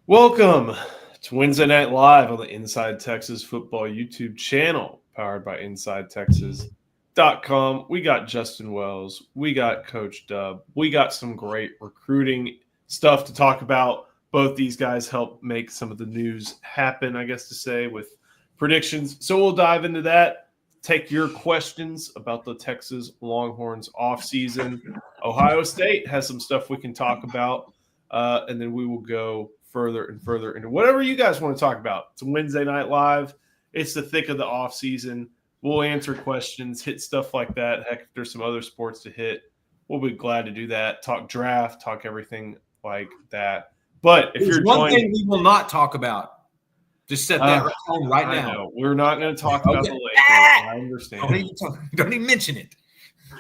Welcome to Wednesday Night Live on the Inside Texas Football YouTube channel, powered by InsideTexas.com. We got Justin Wells. We got Coach Dub. We got some great recruiting stuff to talk about. Both these guys help make some of the news happen, I guess to say, with predictions. So we'll dive into that. Take your questions about the Texas Longhorns offseason. Ohio State has some stuff we can talk about, and then we will go further and further into whatever you guys want to talk about. It's a Wednesday Night Live. It's the thick of the off season. We'll answer questions, hit stuff like that. Heck, if there's some other sports to hit, we'll be glad to do that. Talk draft, talk everything like that. But if There's one thing we will not talk about. Just set that right now. Know. We're not going to talk about the Lakers. I understand. Don't even mention it.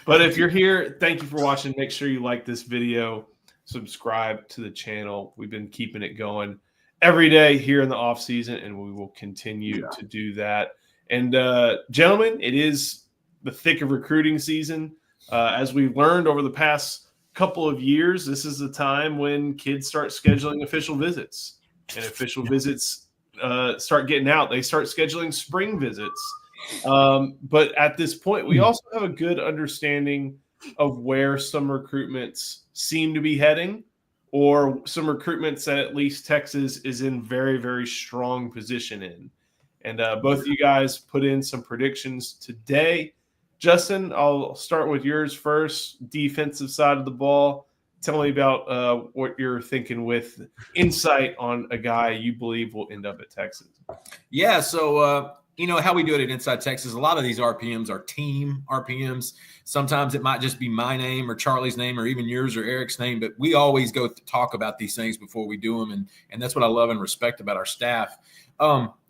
But if you're here, thank you for watching. Make sure you like this video. Subscribe to the channel. We've been keeping it going every day here in the off season, and we will continue to do that. And gentlemen, it is the thick of recruiting season. As we've learned over the past couple of years, this is the time when kids start scheduling official visits, and official visits start getting out. They start scheduling spring visits. But at this point, we also have a good understanding of where some recruitments seem to be heading, or some recruitments that at least Texas is in very, very strong position in. And both of you guys put in some predictions today. Justin, I'll start with yours first. Defensive side of the ball. Tell me about what you're thinking with insight on a guy you believe will end up at Texas. Yeah, so you know how we do it at Inside Texas. A lot of these RPMs are team RPMs. Sometimes it might just be my name or Charlie's name or even yours or Eric's name, but we always go to talk about these things before we do them, and that's what I love and respect about our staff.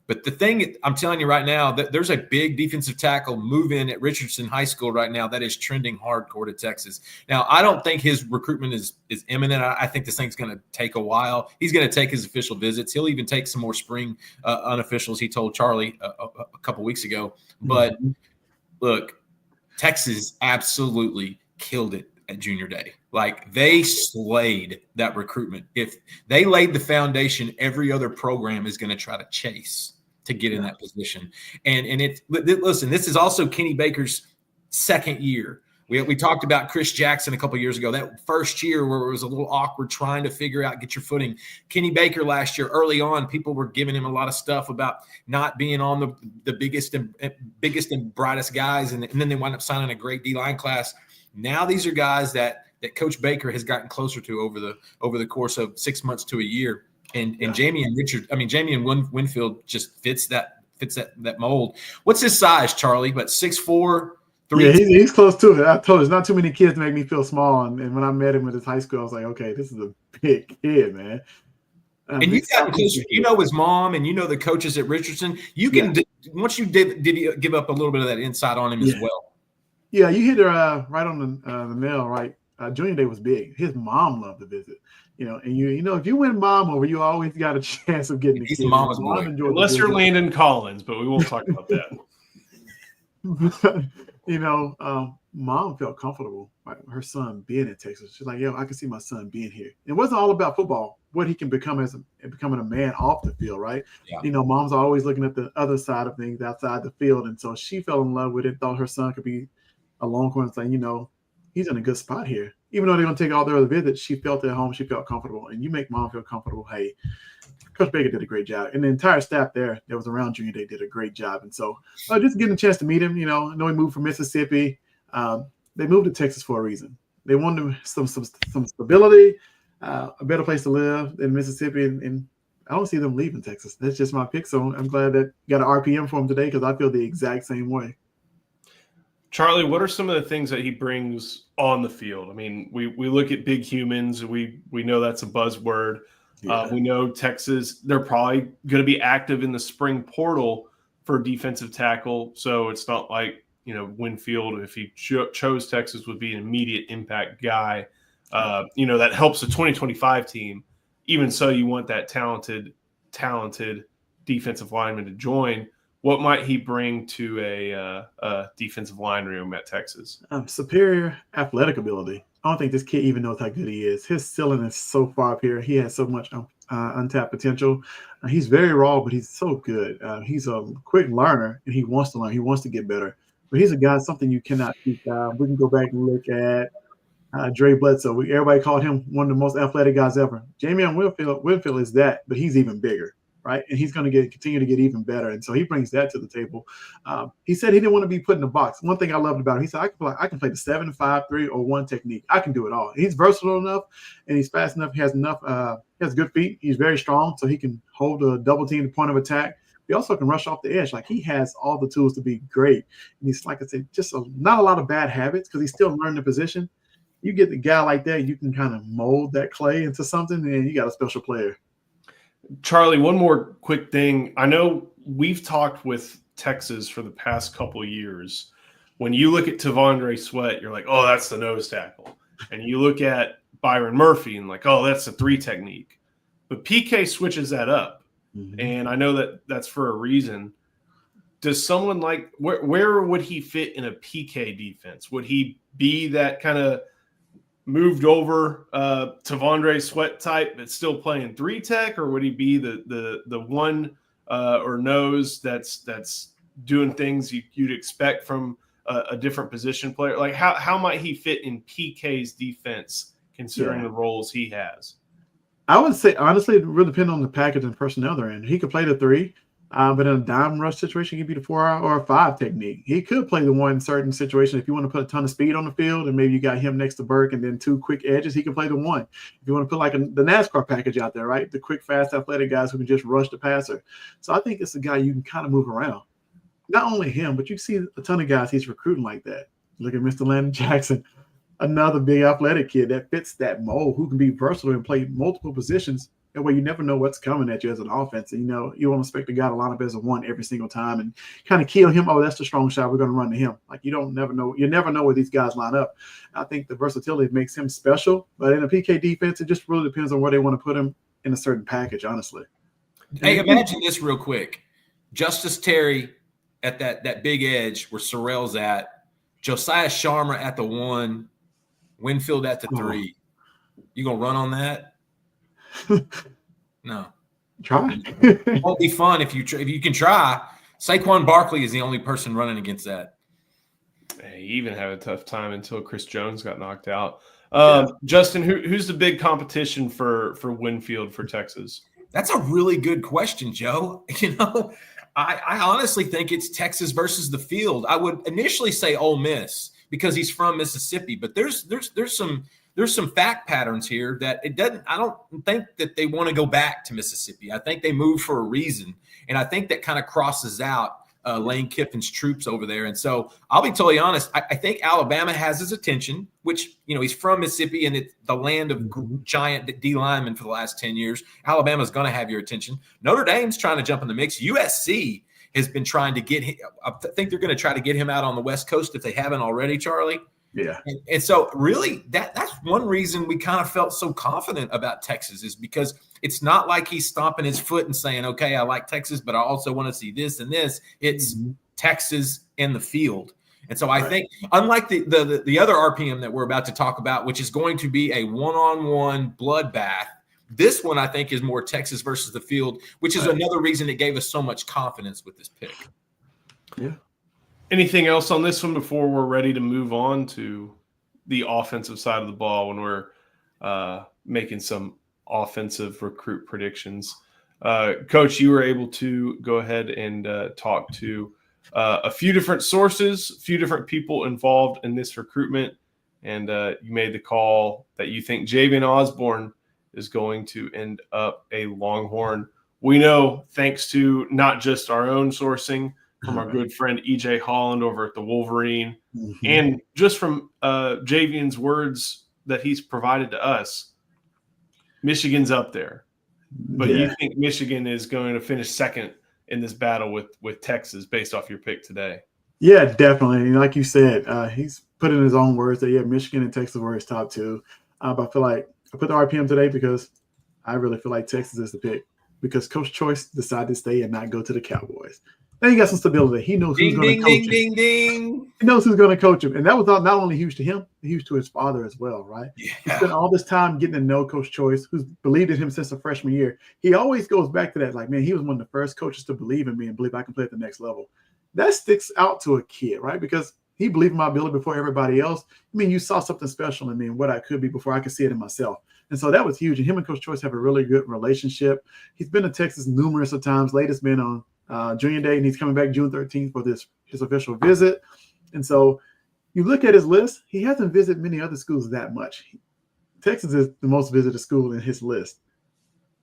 But the thing I'm telling you right now, that there's a big defensive tackle move in at Richardson High School right now that is trending hardcore to Texas. Now, I don't think his recruitment is imminent. I think this thing's going to take a while. He's going to take his official visits. He'll even take some more spring unofficials, he told Charlie a couple weeks ago. But look, Texas absolutely killed it at Junior Day. Like, they slayed that recruitment. If they laid the foundation, every other program is going to try to chase to get in that position. And listen, this is also Kenny Baker's second year. We talked about Chris Jackson a couple of years ago, that first year where it was a little awkward trying to figure out, get your footing. Kenny Baker last year, early on, people were giving him a lot of stuff about not being on the biggest and brightest guys, and then they wind up signing a great D-line class. Now these are guys that Coach Baker has gotten closer to over the course of 6 months to a year. And Jamie and Winfield just fits that mold. What's his size, Charlie? But 6'4", 3. Yeah, he's close to it. I told you, there's not too many kids to make me feel small. And when I met him at his high school, I was like, okay, this is a big kid, man. And you've gotten closer. You know his mom, and you know the coaches at Richardson. You can once you did give up a little bit of that insight on him as well. Yeah, you hit her right on the nail, right? Junior Day was big. His mom loved to visit. And if you win mom over, you always got a chance of getting the kid. Mama's boy. Unless you're Landon Collins, but we won't talk about that. Mom felt comfortable, like her son being in Texas. She's like, I can see my son being here. It wasn't all about football, what he can become becoming a man off the field, right? Yeah. Mom's always looking at the other side of things outside the field. And so she fell in love with it, thought her son could be a Longhorn, saying, he's in a good spot here. Even though they're going to take all their other visits, she felt at home. She felt comfortable. And you make mom feel comfortable. Hey, Coach Baker did a great job. And the entire staff there that was around Junior Day did a great job. And so just getting a chance to meet him, I know he moved from Mississippi. They moved to Texas for a reason. They wanted some stability, a better place to live in Mississippi. And I don't see them leaving Texas. That's just my pick. So I'm glad that you got an RPM for him today, because I feel the exact same way. Charlie, what are some of the things that he brings on the field? I mean, we look at big humans. We know that's a buzzword. Yeah. We know Texas, they're probably going to be active in the spring portal for defensive tackle. So it's not like, Winfield, if he chose Texas, would be an immediate impact guy. That helps the 2025 team. Even so, you want that talented defensive lineman to join. What might he bring to a defensive line room at Texas? Superior athletic ability. I don't think this kid even knows how good he is. His ceiling is so far up here. He has so much untapped potential. He's very raw, but he's so good. He's a quick learner, and he wants to learn. He wants to get better. But he's a guy, something you cannot teach. We can go back and look at Dre Bledsoe. Everybody called him one of the most athletic guys ever. Jamie Winfield is that, but he's even bigger, right? And he's going to continue to get even better. And so he brings that to the table. He said he didn't want to be put in a box. One thing I loved about him, he said, I can play the 7, 5, 3, or 1 technique. I can do it all. He's versatile enough, and he's fast enough. He has good feet. He's very strong, so he can hold a double team point of attack. He also can rush off the edge. Like, he has all the tools to be great. And he's, like I said, just not a lot of bad habits because he's still learning the position. You get the guy like that, you can kind of mold that clay into something, and you got a special player. Charlie, one more quick thing. I know we've talked with Texas for the past couple of years. When you look at Tavondre Sweat, you're like, oh, that's the nose tackle. And you look at Byron Murphy and like, oh, that's the 3 technique. But PK switches that up. Mm-hmm. And I know that that's for a reason. Does someone like where would he fit in a PK defense? Would he be that kind of moved over Tavondre Sweat type but still playing 3 tech, or would he be the one or nose that's doing things you'd expect from a different position player? Like how might he fit in PK's defense considering the roles he has? I would say honestly it really depends on the package and personnel they're in. He could play the 3. But in a dime rush situation, he could be the 4 or a 5 technique. He could play the 1 certain situation. If you want to put a ton of speed on the field and maybe you got him next to Burke and then 2 quick edges, he can play the 1. If you want to put like the NASCAR package out there, right? The quick, fast, athletic guys who can just rush the passer. So I think it's a guy you can kind of move around. Not only him, but you see a ton of guys he's recruiting like that. Look at Mr. Landon Jackson, another big athletic kid that fits that mold, who can be versatile and play multiple positions. That way you never know what's coming at you as an offense. And, you won't expect a guy to line up as a 1 every single time and kind of kill him. Oh, that's the strong shot. We're going to run to him. Like, you never know where these guys line up. I think the versatility makes him special. But in a PK defense, it just really depends on where they want to put him in a certain package, honestly. Hey, imagine this real quick. Justice Terry at that big edge where Sorrell's at, Josiah Sharma at the 1, Winfield at the 3. You going to run on that? No. Try. It won't be fun if you can try. Saquon Barkley is the only person running against that. He even had a tough time until Chris Jones got knocked out. Justin, who's the big competition for Winfield for Texas? That's a really good question, Joe. I honestly think it's Texas versus the field. I would initially say Ole Miss because he's from Mississippi, but there's some fact patterns here that I don't think that they want to go back to Mississippi. I think they moved for a reason. And I think that kind of crosses out Lane Kiffin's troops over there. And so I'll be totally honest. I think Alabama has his attention, which, he's from Mississippi and it's the land of giant D linemen for the last 10 years. Alabama's going to have your attention. Notre Dame's trying to jump in the mix. USC has been trying to get him. I think they're going to try to get him out on the West Coast if they haven't already, Charlie. Yeah. And so really that's one reason we kind of felt so confident about Texas is because it's not like he's stomping his foot and saying, okay, I like Texas, but I also want to see this and this. It's Texas in the field. And so I think unlike the other RPM that we're about to talk about, which is going to be a one-on-one bloodbath, this one I think is more Texas versus the field, which is another reason it gave us so much confidence with this pick. Yeah. Anything else on this one before we're ready to move on to the offensive side of the ball when we're making some offensive recruit predictions? Coach, you were able to go ahead and talk to a few different sources, a few different people involved in this recruitment, and you made the call that you think Javian Osborne is going to end up a Longhorn. We know, thanks to not just our own sourcing, from our good friend EJ Holland over at the Wolverine, and just from Javian's words that he's provided to us, Michigan's up there. But you think Michigan is going to finish second in this battle with Texas based off your pick today? Yeah, definitely. Like you said, he's put in his own words that, Michigan and Texas were his top 2. But I feel like I put the RPM today because I really feel like Texas is the pick because Coach Choice decided to stay and not go to the Cowboys. And he got some stability. He knows who's going to coach him. Ding, ding. He knows who's going to coach him. And that was not only huge to him, huge to his father as well, right? Yeah. He spent all this time getting to know Coach Choice, who's believed in him since the freshman year. He always goes back to that, like, man, he was one of the first coaches to believe in me and believe I can play at the next level. That sticks out to a kid, right? Because he believed in my ability before everybody else. I mean, you saw something special in me and what I could be before I could see it in myself. And so that was huge. And him and Coach Choice have a really good relationship. He's been to Texas numerous of times. Latest been on Junior Day, and he's coming back June 13th for his official visit. And so you look at his list, he hasn't visited many other schools that much. Texas is the most visited school in his list.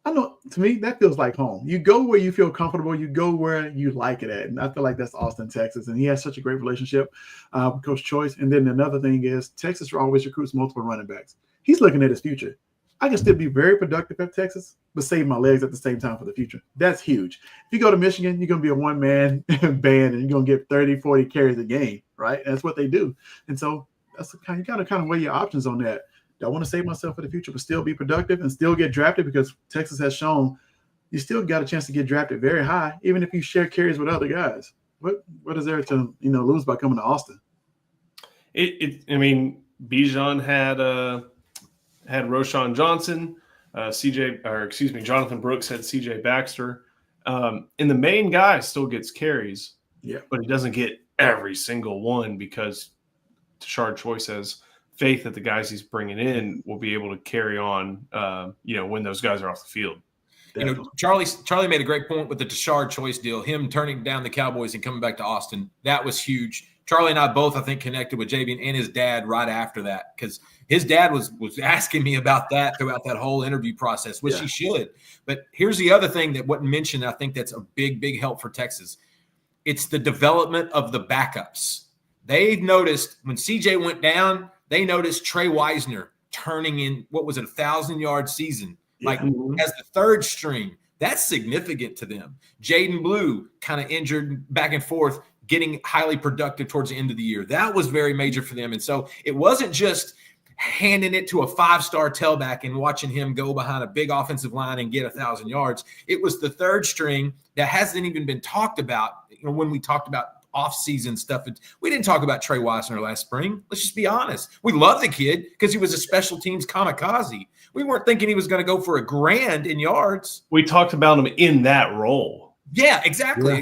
I know, to me, that feels like home. You go where you feel comfortable. You go where you like it at. And I feel like that's Austin, Texas. And he has such a great relationship with Coach Choice. And then another thing is Texas always recruits multiple running backs. He's looking at his future. I can still be very productive at Texas, but save my legs at the same time for the future. That's huge. If you go to Michigan, you're going to be a one-man band and you're going to get 30, 40 carries a game, right? That's what they do. And so that's the kind, you got to kind of weigh your options on that. Do I want to save myself for the future, but still be productive and still get drafted? Because Texas has shown you still got a chance to get drafted very high, even if you share carries with other guys. What is there to lose by coming to Austin? I mean, Bijan had Roshan Johnson, Jonathan Brooks had CJ Baxter. And the main guy still gets carries, but he doesn't get every single one because Tashard Choice has faith that the guys he's bringing in will be able to carry on, when those guys are off the field. Charlie made a great point with the Tashard Choice deal, him turning down the Cowboys and coming back to Austin. That was huge. Charlie and I both, I think, connected with Javian and his dad right after that because his dad was asking me about that throughout that whole interview process, which he should. But here's the other thing that wasn't mentioned. I think that's a big, big help for Texas. It's the development of the backups. They've noticed when CJ went down, they noticed Trey Wisner turning in, 1,000-yard season, as the third string. That's significant to them. Jaden Blue kind of injured back and forth, getting highly productive towards the end of the year. That was very major for them. And so it wasn't just handing it to a 5-star tailback and watching him go behind a big offensive line and get 1,000 yards. It was the third string that hasn't even been talked about. When we talked about off-season stuff, we didn't talk about Trey Wisner last spring. Let's just be honest. We love the kid because he was a special teams kamikaze. We weren't thinking he was going to go for $1,000 in yards. We talked about him in that role. Yeah, exactly.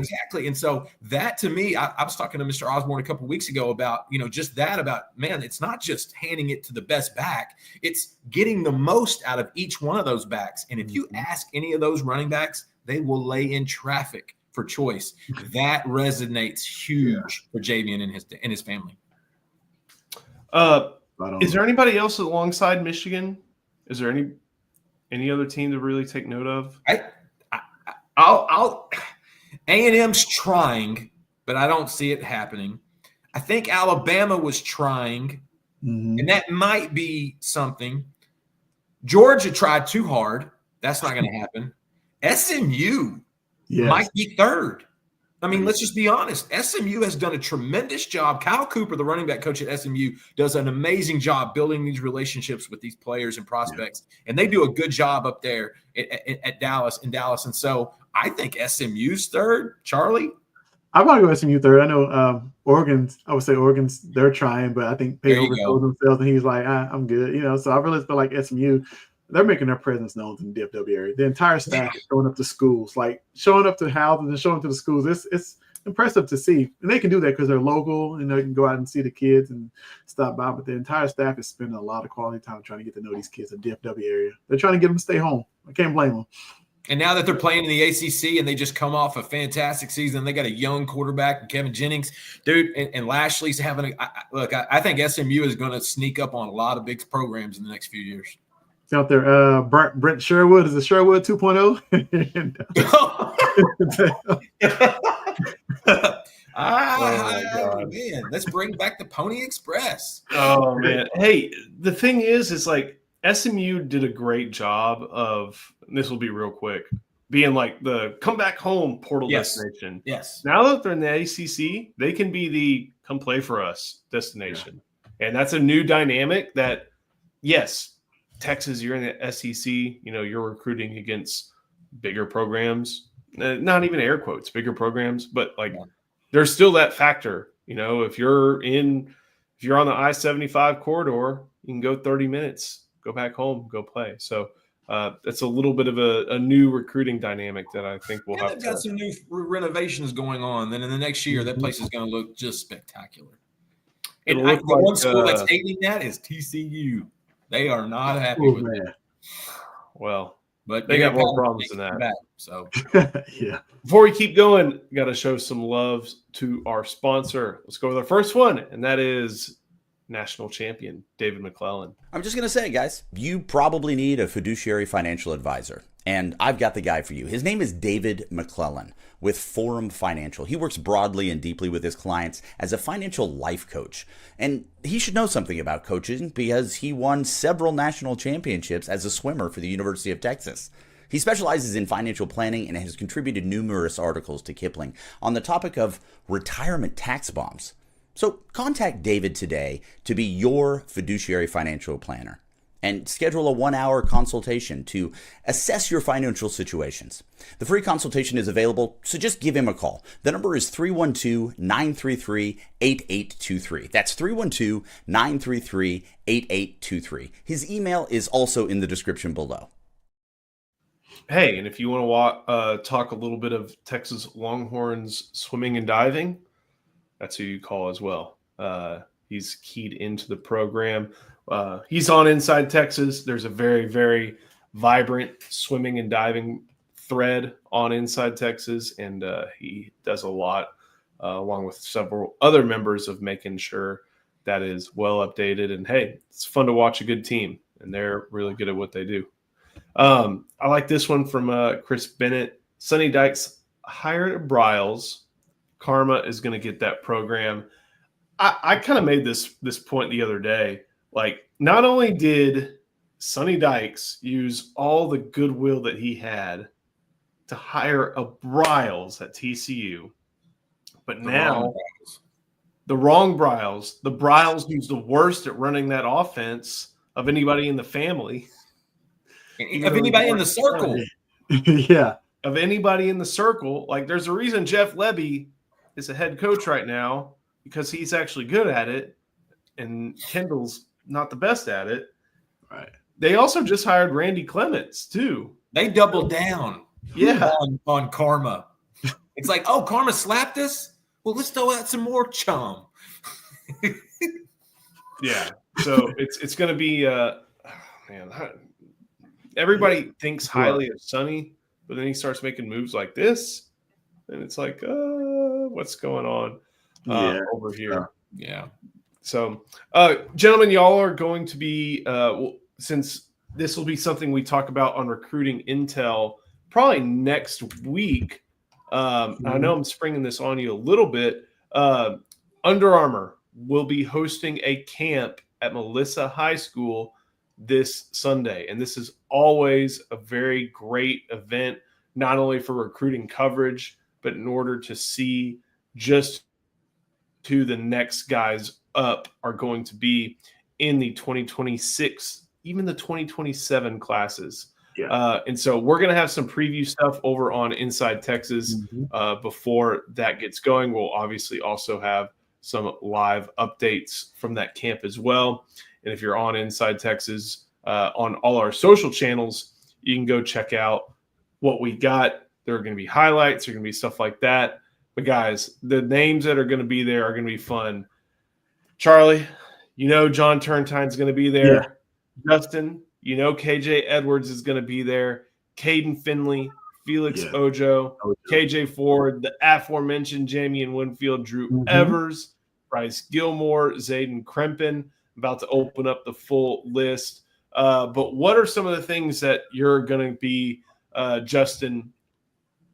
And so that, to me, I was talking to Mr. Osborne a couple of weeks ago about, just that about, man, it's not just handing it to the best back. It's getting the most out of each one of those backs. And if you ask any of those running backs, they will lay in traffic for Choice. That resonates huge for Javian and his family. Is there anybody else alongside Michigan? Is there any other team to really take note of? A&M's trying, but I don't see it happening. I think Alabama was trying, and that might be something. Georgia tried too hard. That's not going to happen. SMU might be third. I mean, let's just be honest. SMU has done a tremendous job. Kyle Cooper, the running back coach at SMU, does an amazing job building these relationships with these players and prospects, and they do a good job up there at Dallas. And so I think SMU's third. Charlie? I'm going to go SMU third. I know Oregon's they're trying, but I think they oversold themselves, and he's like, I'm good. So I really feel like SMU, they're making their presence known in the DFW area. The entire staff is showing up to schools, like showing up to houses and showing up to the schools. It's impressive to see. And they can do that because they're local and they can go out and see the kids and stop by. But the entire staff is spending a lot of quality time trying to get to know these kids in the DFW area. They're trying to get them to stay home. I can't blame them. And now that they're playing in the ACC and they just come off a fantastic season, they got a young quarterback, Kevin Jennings, dude, and Lashley's having I think SMU is going to sneak up on a lot of big programs in the next few years. Out there, Brent Sherwood. Is it Sherwood 2.0? Man, let's bring back the Pony Express. Oh man, hey, the thing is like SMU did a great job of, this will be real quick, being like the come back home portal destination. Yes. Now that they're in the ACC, they can be the come play for us destination, and that's a new dynamic. That Texas, you're in the SEC, you're recruiting against bigger programs. not even air quotes, bigger programs, but like there's still that factor. If you're on the I-75 corridor, you can go 30 minutes, go back home, go play. So that's a little bit of a new recruiting dynamic that I think we'll have. They've got some new renovations going on. Then in the next year, that place is going to look just spectacular. And the one school that's hating that is TCU. They are not happy with it. Well, but they got more problems than that. So yeah. Before we keep going, got to show some love to our sponsor. Let's go with our first one, and that is national champion David McClellan. I'm just going to say, guys, you probably need a fiduciary financial advisor, and I've got the guy for you. His name is David McClellan with Forum Financial. He works broadly and deeply with his clients as a financial life coach, and he should know something about coaching because he won several national championships as a swimmer for the University of Texas. He specializes in financial planning and has contributed numerous articles to Kiplinger on the topic of retirement tax bombs. So contact David today to be your fiduciary financial planner and schedule a 1-hour consultation to assess your financial situations. The free consultation is available, so just give him a call. The number is 312-933-8823. That's 312-933-8823. His email is also in the description below. Hey, and if you want to talk a little bit of Texas Longhorns swimming and diving, that's who you call as well. He's keyed into the program. He's on Inside Texas. There's a very, very vibrant swimming and diving thread on Inside Texas, and he does a lot along with several other members of making sure that is well updated. And hey, it's fun to watch a good team, and they're really good at what they do. I like this one from Chris Bennett. Sonny Dykes hired at Bryles. Karma is going to get that program. I kind of made this point the other day. Like, not only did Sonny Dykes use all the goodwill that he had to hire a Bryles at TCU, but now the wrong Bryles, the Bryles who's the worst at running that offense of anybody in the family. Of anybody in the circle. Yeah. Of anybody in the circle. Like, there's a reason Jeff Lebby is a head coach right now, because he's actually good at it, and Kendall's not the best at it. Right. They also just hired Randy Clements too. They doubled down. Yeah. On Karma. It's like, oh, Karma slapped us? Well, let's throw out some more chum. Yeah. So it's going to be man. Everybody thinks highly of Sonny, but then he starts making moves like this, and it's like, what's going on over here? Yeah. So, gentlemen, y'all are going to be, since this will be something we talk about on recruiting intel probably next week. I know I'm springing this on you a little bit. Under Armour will be hosting a camp at Melissa High School this Sunday. And this is always a very great event, not only for recruiting coverage, but in order to see just who the next guys up are going to be in the 2026, even the 2027 classes. Yeah. And so we're going to have some preview stuff over on Inside Texas before that gets going. We'll obviously also have some live updates from that camp as well. And if you're on Inside Texas on all our social channels, you can go check out what we got. There are going to be highlights. There are going to be stuff like that. But guys, the names that are going to be there are going to be fun. Charlie, John Turntine's going to be there. Yeah. Justin, KJ Edwards is going to be there. Caden Finley, Felix Ojo, KJ Ford, the aforementioned Jamie Winfield, Drew Evers, Bryce Gilmore, Zayden Krempin. About to open up the full list. But what are some of the things that you're going to be, Justin,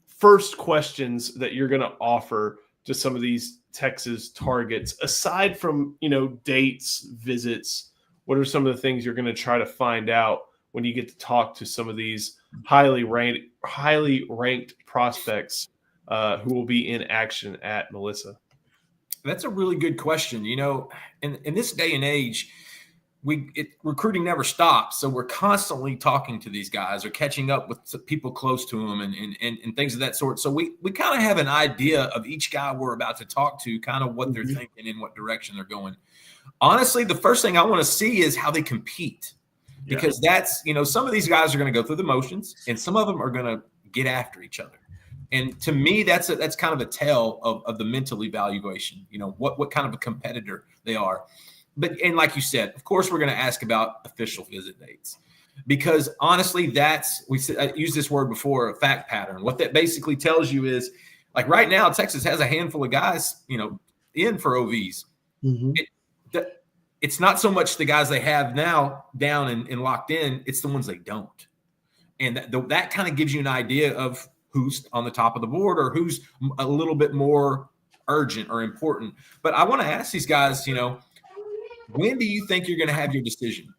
first questions that you're going to offer to some of these Texas targets, aside from, dates, visits? What are some of the things you're going to try to find out when you get to talk to some of these highly ranked prospects who will be in action at Melissa? That's a really good question. In this day and age, recruiting never stops. So we're constantly talking to these guys or catching up with people close to them and things of that sort. So we kind of have an idea of each guy we're about to talk to, kind of what they're thinking and what direction they're going. Honestly, the first thing I want to see is how they compete, because that's, some of these guys are going to go through the motions and some of them are going to get after each other. And to me, that's kind of a tell of the mental evaluation, what kind of a competitor they are. And like you said, of course, we're going to ask about official visit dates, because honestly, I used this word before, a fact pattern. What that basically tells you is, like right now, Texas has a handful of guys, in for OVs. It's not so much the guys they have now down and locked in, it's the ones they don't. And that kind of gives you an idea of who's on the top of the board or who's a little bit more urgent or important. But I want to ask these guys, when do you think you're going to have your decision?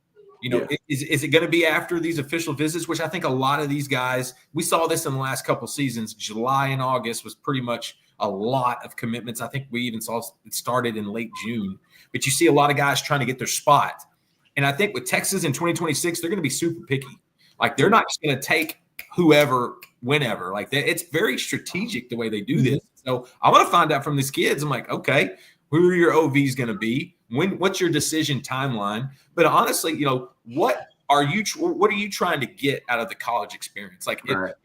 Is it going to be after these official visits, which I think a lot of these guys, we saw this in the last couple of seasons. July and August was pretty much a lot of commitments. I think we even saw it started in late June. But you see a lot of guys trying to get their spot. And I think with Texas in 2026, they're going to be super picky. Like, they're not just going to take whoever, whenever. Like, it's very strategic the way they do this. So I want to find out from these kids. I'm like, okay, who are your OVs going to be? What's your decision timeline? But honestly, what are you trying to get out of the college experience? Like,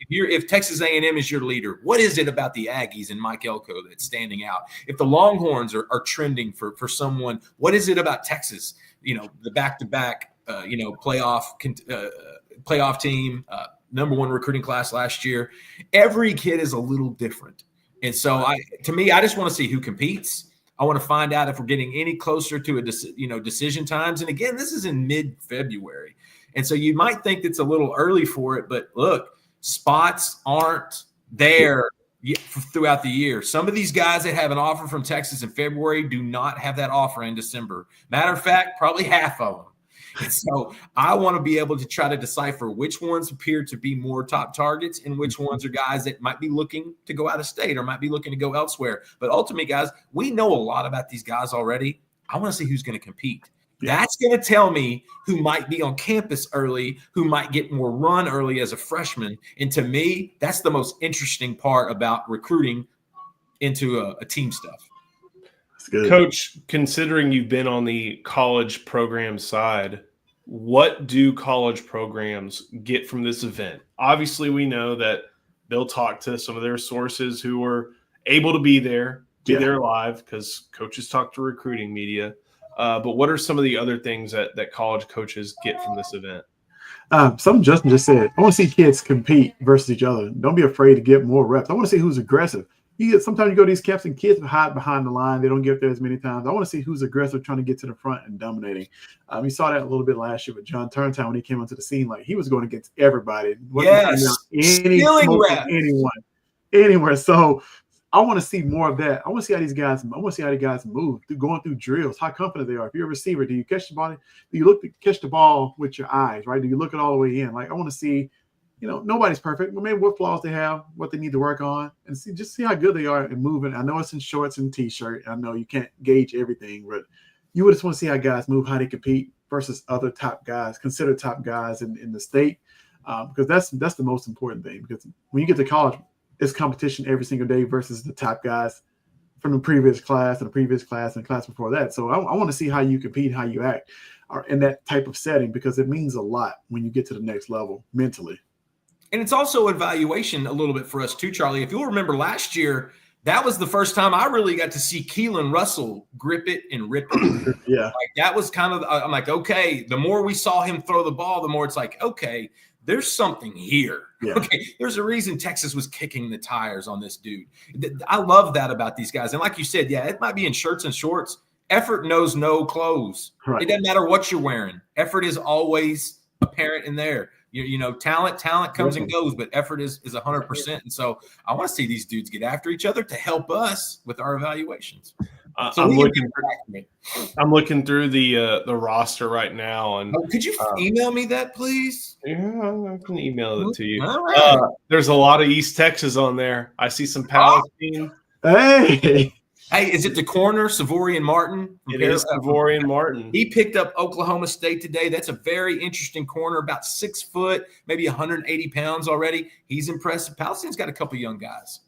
if Texas A&M is your leader, what is it about the Aggies and Mike Elko that's standing out? If the Longhorns are trending for someone, what is it about Texas? The back-to-back, playoff team, number one recruiting class last year. Every kid is a little different, and so I just want to see who competes. I want to find out if we're getting any closer to decision times. And again, this is in mid-February. And so you might think it's a little early for it, but look, spots aren't there throughout the year. Some of these guys that have an offer from Texas in February do not have that offer in December. Matter of fact, probably half of them. And so I want to be able to try to decipher which ones appear to be more top targets and which ones are guys that might be looking to go out of state or might be looking to go elsewhere. But ultimately, guys, we know a lot about these guys already. I want to see who's going to compete. That's going to tell me who might be on campus early, who might get more run early as a freshman. And to me, that's the most interesting part about recruiting into a team stuff. Good. Coach, considering you've been on the college program side, what do college programs get from this event? Obviously, we know that they'll talk to some of their sources who were able to be there live, because coaches talk to recruiting media. But what are some of the other things that college coaches get from this event? Something Justin just said. I want to see kids compete versus each other. Don't be afraid to get more reps. I want to see who's aggressive. Sometimes you go to these camps and kids hide behind the line. They don't get there as many times. I want to see who's aggressive, trying to get to the front and dominating. You saw that a little bit last year with John Turntown when he came onto the scene. Like, he was going against everybody. Anywhere. So I want to see more of that. I want to see how these guys. I want to see how the guys move going through drills. How confident they are. If you're a receiver, do you catch the ball? Do you look to catch the ball with your eyes? Right? Do you look it all the way in? Like, I want to see. Nobody's perfect, but maybe what flaws they have, what they need to work on, and see how good they are in moving. I know it's in shorts and t-shirt. I know you can't gauge everything, but you would just want to see how guys move, how they compete versus other top guys, considered top guys in the state, because that's the most important thing. Because when you get to college, it's competition every single day versus the top guys from the previous class and the previous class and the class before that. So I want to see how you compete, how you act in that type of setting, because it means a lot when you get to the next level mentally. And it's also evaluation a little bit for us too, Charlie. If you'll remember last year, that was the first time I really got to see Keelan Russell grip it and rip it. Yeah. Like, that was kind of, I'm like, okay, the more we saw him throw the ball, the more it's like, okay, there's something here. Yeah. Okay, there's a reason Texas was kicking the tires on this dude. I love that about these guys. And like you said, it might be in shirts and shorts. Effort knows no clothes. Right. It doesn't matter what you're wearing. Effort is always apparent in there. Talent comes and goes, but effort is 100%. And so I want to see these dudes get after each other to help us with our evaluations. I'm looking through the roster right now, and could you email me that, please? Yeah, I can email it to you. All right. There's a lot of East Texas on there. I see some Palestine. Hey, Hey, is it the corner, Savorian Martin? It is Savorian Martin. He picked up Oklahoma State today. That's a very interesting corner, about 6 foot, maybe 180 pounds already. He's impressive. Palestine's got a couple young guys.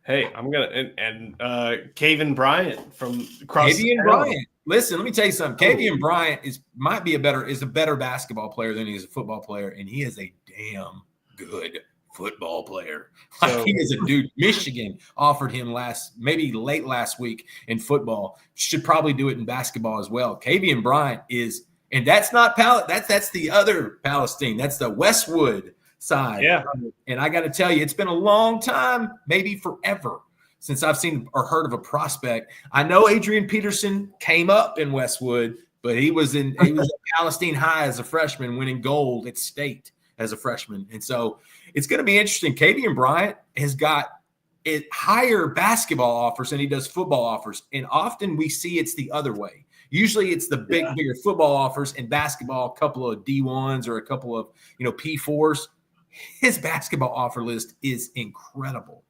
Hey, I'm gonna and Kavian Bryant from across Kavian Bryant. Listen, let me tell you something. Kavian Bryant is a better basketball player than he is a football player, and he is a damn good football player. Like, he is a dude. Michigan offered him late last week in football. Should probably do it in basketball as well. Kavian Bryant is, and that's not that's the other Palestine. That's the Westwood side. Yeah. And I got to tell you, it's been a long time, maybe forever, since I've seen or heard of a prospect. I know Adrian Peterson came up in Westwood, but he was at Palestine High as a freshman, winning gold at state as a freshman. And so it's going to be interesting. Kavian Bryant has got higher basketball offers than he does football offers. And often we see it's the other way. Usually it's the bigger football offers, and basketball, a couple of D1s or a couple of, P4s. His basketball offer list is incredible.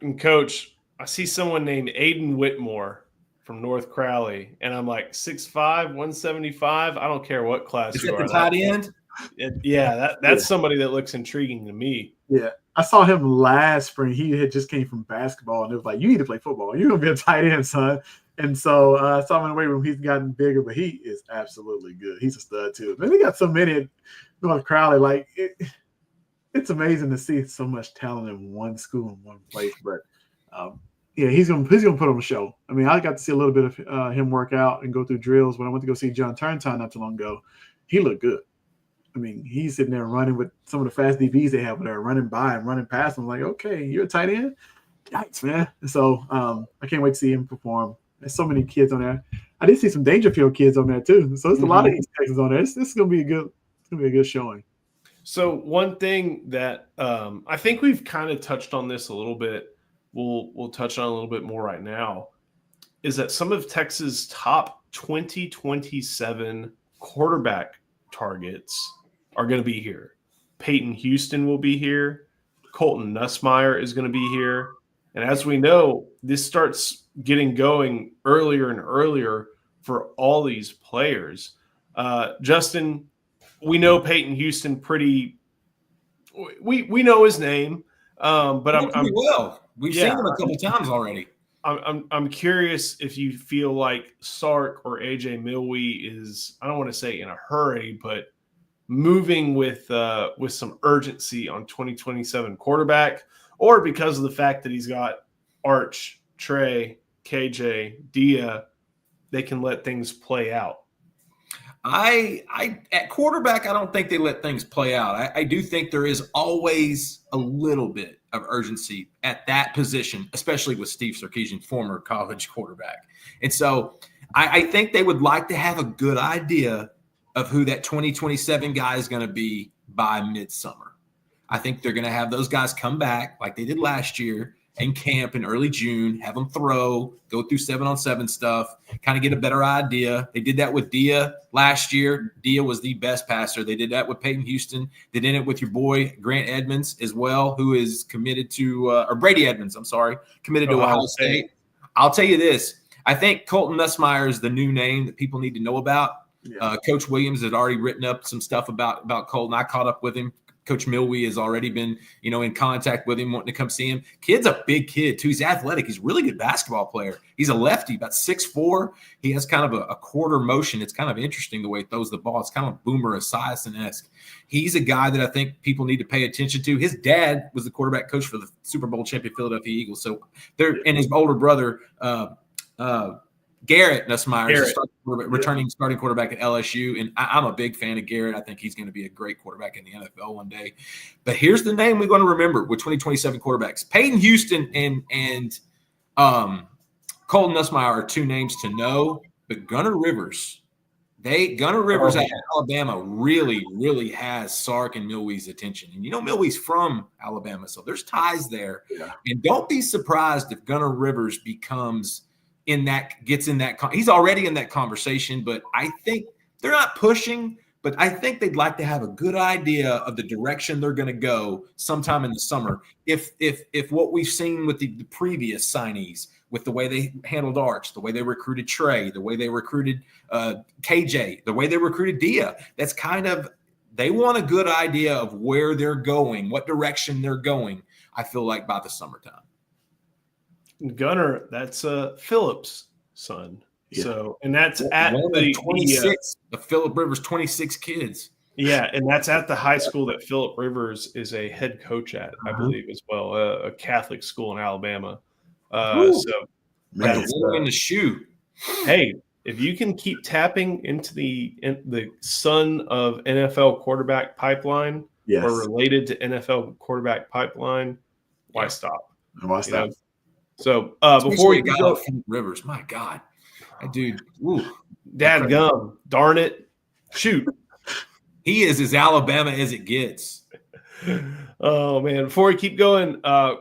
And Coach, I see someone named Aiden Whitmore from North Crowley, and I'm like 6'5", 175. I don't care what class is you that are. The tight end? That's somebody that looks intriguing to me. Yeah, I saw him last spring. He had just came from basketball, and it was like, you need to play football. You're gonna be a tight end, son. And so I saw him in the weight room. He's gotten bigger, but he is absolutely good. He's a stud too. Man, they got so many at North Crowley. Like it's amazing to see so much talent in one school in one place. But he's gonna put on a show. I mean, I got to see a little bit of him work out and go through drills when I went to go see John Turntine not too long ago. He looked good. I mean, he's sitting there running with some of the fast DBs they have there, running by and running past. I'm like, okay, you're a tight end? Yikes, man. And so I can't wait to see him perform. There's so many kids on there. I did see some Dangerfield kids on there too. So there's a lot of East Texas on there. This is gonna be a good showing. So one thing that I think we've kind of touched on this a little bit, we'll touch on a little bit more right now, is that some of Texas' top 2027 quarterback targets are going to be here. Peyton Houston will be here. Colton Nussmeier is going to be here. And as we know, this starts getting going earlier and earlier for all these players. Justin, we know Peyton Houston pretty. We know his name, but we've seen him a couple times already. I'm curious if you feel like Sark or AJ Milwee is, I don't want to say in a hurry, but moving with some urgency on 2027 quarterback, or because of the fact that he's got Arch, Trey, KJ, Dia, they can let things play out. I at quarterback, I don't think they let things play out. I do think there is always a little bit of urgency at that position, especially with Steve Sarkisian, former college quarterback. And so I think they would like to have a good idea of who that 2027 guy is going to be by midsummer. I think they're going to have those guys come back like they did last year and camp in early June, have them throw, go through 7-on-7 stuff, kind of get a better idea. They did that with Dia last year. Dia was the best passer. They did that with Peyton Houston. They did it with your boy Grant Edmonds as well, who is committed to or Brady Edmonds, committed to Ohio State. I'll tell you this. I think Colton Nussmeier is the new name that people need to know about. Yeah. Coach Williams had already written up some stuff about Colton. I caught up with him. Coach Milwee has already been, in contact with him, wanting to come see him. Kid's a big kid, too. He's athletic. He's a really good basketball player. He's a lefty, about 6'4". He has kind of a quarter motion. It's kind of interesting the way he throws the ball. It's kind of Boomer Esiason-esque. He's a guy that I think people need to pay attention to. His dad was the quarterback coach for the Super Bowl champion Philadelphia Eagles. So and his older brother, Garrett Nussmeier is returning starting quarterback at LSU, and I'm a big fan of Garrett. I think he's going to be a great quarterback in the NFL one day. But here's the name we're going to remember with 2027 quarterbacks. Peyton Houston and Colton Nussmeier are two names to know, but Gunnar Rivers at Alabama really, really has Sark and Milwee's attention. And Milwee's from Alabama, so there's ties there. Yeah. And don't be surprised if Gunnar Rivers he's already in that conversation, but I think they're not pushing, but I think they'd like to have a good idea of the direction they're going to go sometime in the summer. If what we've seen with the previous signees with the way they handled Arch, the way they recruited Trey, the way they recruited KJ, the way they recruited Dia. That's kind of, they want a good idea of where they're going, what direction they're going, I feel like, by the summertime. Gunner, that's Philip's son. Yeah. So, and that's at the 26, the Philip Rivers 26 kids. Yeah, and that's at the high school that Philip Rivers is a head coach at, I believe, as well, a Catholic school in Alabama. So That's in the shoe. Hey, if you can keep tapping into the son of NFL quarterback pipeline or related to NFL quarterback pipeline, why stop? Why stop? So before you go, Rivers, my God, that dude, dadgum, darn it, shoot. He is as Alabama as it gets. Oh, man. Before we keep going,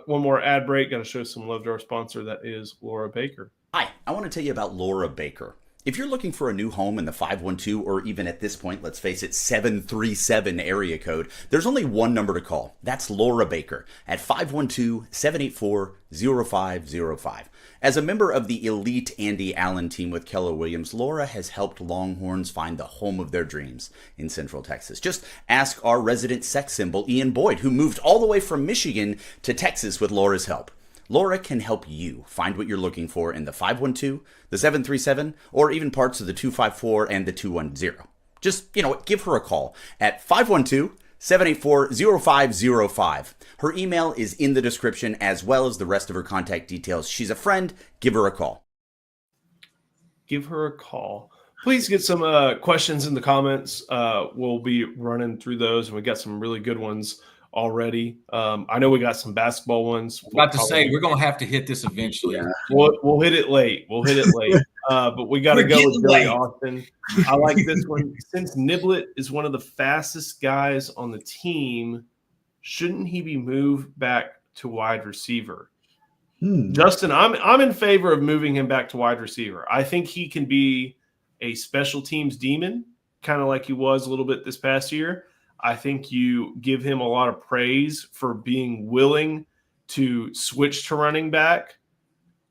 one more ad break. Got to show some love to our sponsor. That is Laura Baker. Hi, I want to tell you about Laura Baker. If you're looking for a new home in the 512 or even at this point, let's face it, 737 area code, there's only one number to call. That's Laura Baker at 512-784-0505. As a member of the elite Andy Allen team with Keller Williams, Laura has helped Longhorns find the home of their dreams in Central Texas. Just ask our resident sex symbol, Ian Boyd, who moved all the way from Michigan to Texas with Laura's help. Laura can help you find what you're looking for in the 512, the 737, or even parts of the 254 and the 210. Just, give her a call at 512-784-0505. Her email is in the description as well as the rest of her contact details. She's a friend. Give her a call. Give her a call. Please get some questions in the comments. We'll be running through those, and we got some really good ones already. I know we got some basketball ones. About to say, we're going to have to hit this eventually. Yeah. We'll hit it late. But we got to go with Billy Austin. I like this one. Since Niblett is one of the fastest guys on the team, shouldn't he be moved back to wide receiver? Justin, I'm in favor of moving him back to wide receiver. I think he can be a special teams demon, kind of like he was a little bit this past year. I think you give him a lot of praise for being willing to switch to running back.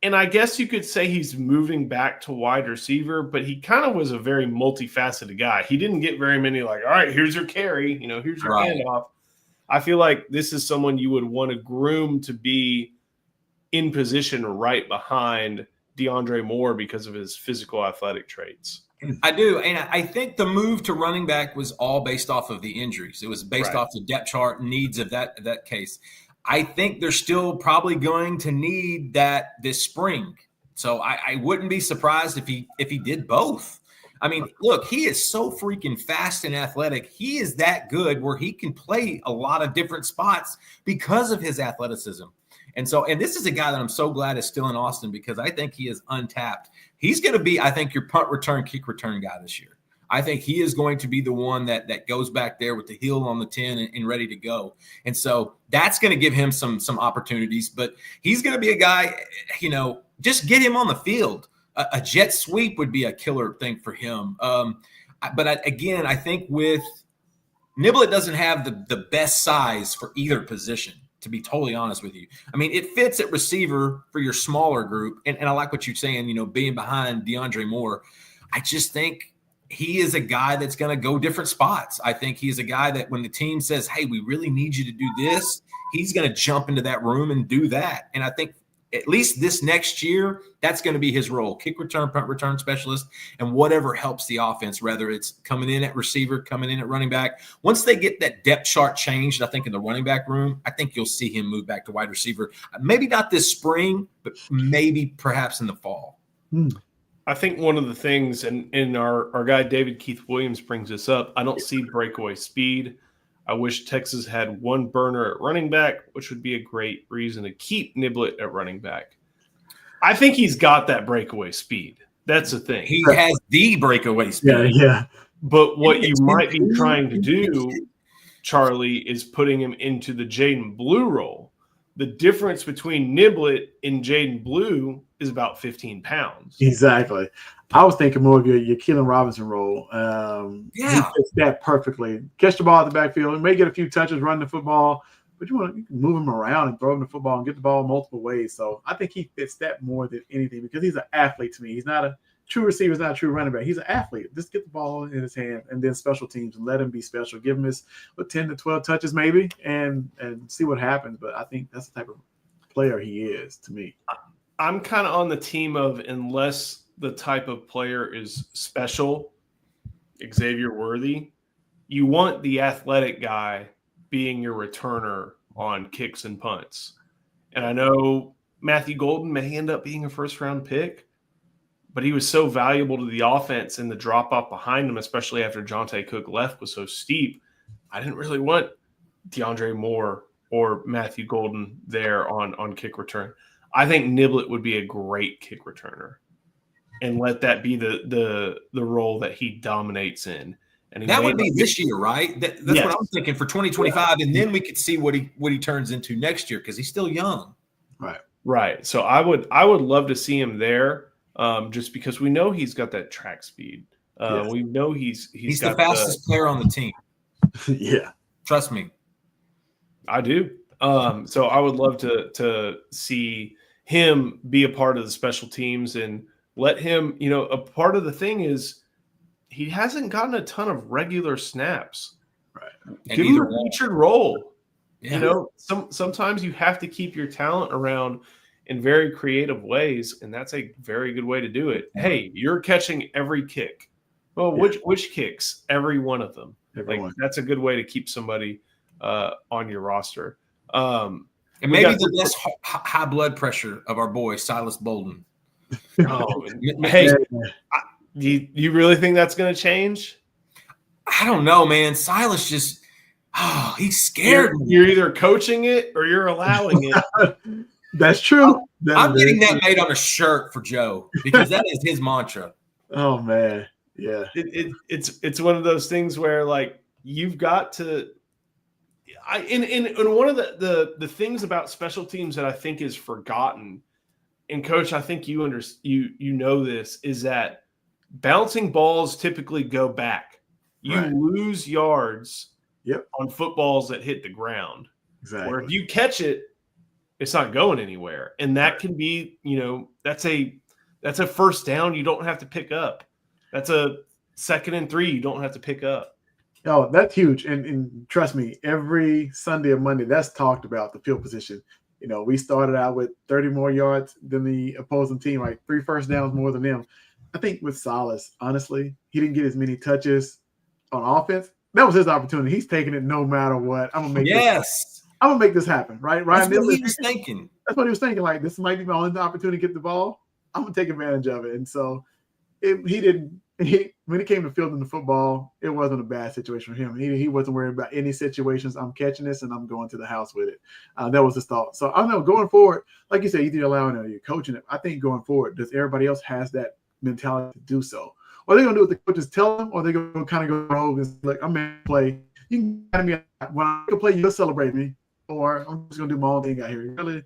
And I guess you could say he's moving back to wide receiver, but he kind of was a very multifaceted guy. He didn't get very many all right, here's your carry, here's your handoff. I feel like this is someone you would want to groom to be in position right behind DeAndre Moore because of his physical athletic traits. I do. And I think the move to running back was all based off of the injuries. It was based off the depth chart needs of that case. I think they're still probably going to need that this spring. So I wouldn't be surprised if he did both. I mean, look, he is so freaking fast and athletic. He is that good where he can play a lot of different spots because of his athleticism. And this is a guy that I'm so glad is still in Austin because I think he is untapped. He's going to be, I think, your punt return, kick return guy this year. I think he is going to be the one that goes back there with the heel on the 10 and ready to go. And so that's going to give him some opportunities. But he's going to be a guy, just get him on the field. A jet sweep would be a killer thing for him. But I think with Niblett doesn't have the best size for either position. To be totally honest with you. I mean, it fits at receiver for your smaller group. And I like what you're saying, being behind DeAndre Moore. I just think he is a guy that's going to go different spots. I think he's a guy that when the team says, hey, we really need you to do this, he's going to jump into that room and do that. And I think at least this next year, that's going to be his role, kick return, punt return specialist, and whatever helps the offense, whether it's coming in at receiver, coming in at running back. Once they get that depth chart changed, I think in the running back room, I think you'll see him move back to wide receiver. Maybe not this spring, but maybe perhaps in the fall. I think one of the things, and our guy David Keith Williams brings this up, I don't see breakaway speed. I wish Texas had one burner at running back, which would be a great reason to keep Niblett at running back. I think he's got that breakaway speed. That's the thing. He has the breakaway speed. Yeah. But what you might be trying to do, Charlie, is putting him into the Jaden Blue role. The difference between Niblett and Jaden Blue is about 15 pounds. Exactly. I was thinking more of your Keelan Robinson role. He fits that perfectly. Catch the ball at the backfield. He may get a few touches, run the football, but you can move him around and throw him the football and get the ball multiple ways. So I think he fits that more than anything because he's an athlete to me. He's not a true receiver, he's not a true running back. He's an athlete. Just get the ball in his hand and then special teams and let him be special. Give him his 10 to 12 touches maybe and see what happens. But I think that's the type of player he is to me. I'm kind of on the team of unless the type of player is special, Xavier Worthy, you want the athletic guy being your returner on kicks and punts. And I know Matthew Golden may end up being a first-round pick, but he was so valuable to the offense, and the drop-off behind him, especially after Jonte Cook left, was so steep. I didn't really want DeAndre Moore or Matthew Golden there on kick return. I think Niblett would be a great kick returner, and let that be the role that he dominates in. And that would be this year, right? That's yes. what I'm thinking for 2025, and then we could see what he turns into next year because he's still young. Right. So I would love to see him there, just because we know he's got that track speed. We know he's the fastest player on the team. Yeah, trust me, I do. So I would love to see him be a part of the special teams and let him. A part of the thing is he hasn't gotten a ton of regular snaps. Right. Give him a featured role. Yeah. Sometimes you have to keep your talent around in very creative ways, and that's a very good way to do it. Yeah. Hey, you're catching every kick. Well, which kicks? Every one of them. That's a good way to keep somebody on your roster. And maybe the less high blood pressure of our boy Silas Bolden. Hey, you really think that's going to change? I don't know, man. Silas just he's scared. You're either coaching it or you're allowing it. That's true. I'm getting that made on a shirt for Joe because that is his mantra. Oh man, yeah. It's one of those things where like you've got to. And one of the things about special teams that I think is forgotten, and Coach, I think you know this, is that bouncing balls typically go back. You lose yards on footballs that hit the ground. Exactly. Or if you catch it, it's not going anywhere. And that can be, that's a first down you don't have to pick up. That's a 2nd and 3 you don't have to pick up. Oh, that's huge. And trust me, every Sunday or Monday, that's talked about the field position. We started out with 30 more yards than the opposing team, like 3 first downs more than them. I think with Silas, honestly, he didn't get as many touches on offense. That was his opportunity. He's taking it no matter what. I'm going to make this happen, right? That's what he was thinking. That's what he was thinking. Like, this might be my only opportunity to get the ball. I'm going to take advantage of it. And so when it came to fielding the football, it wasn't a bad situation for him. He wasn't worried about any situations. I'm catching this and I'm going to the house with it. That was his thought. So I don't know, going forward, like you said, either you're allowing it or you're coaching it. I think going forward, does everybody else has that mentality to do so? Or are they going to do what the coaches tell them, or are they going to kind of go rogue and say, like, I'm going to play. You can guide me when I can play, you'll celebrate me, or I'm just going to do my own thing out here. You really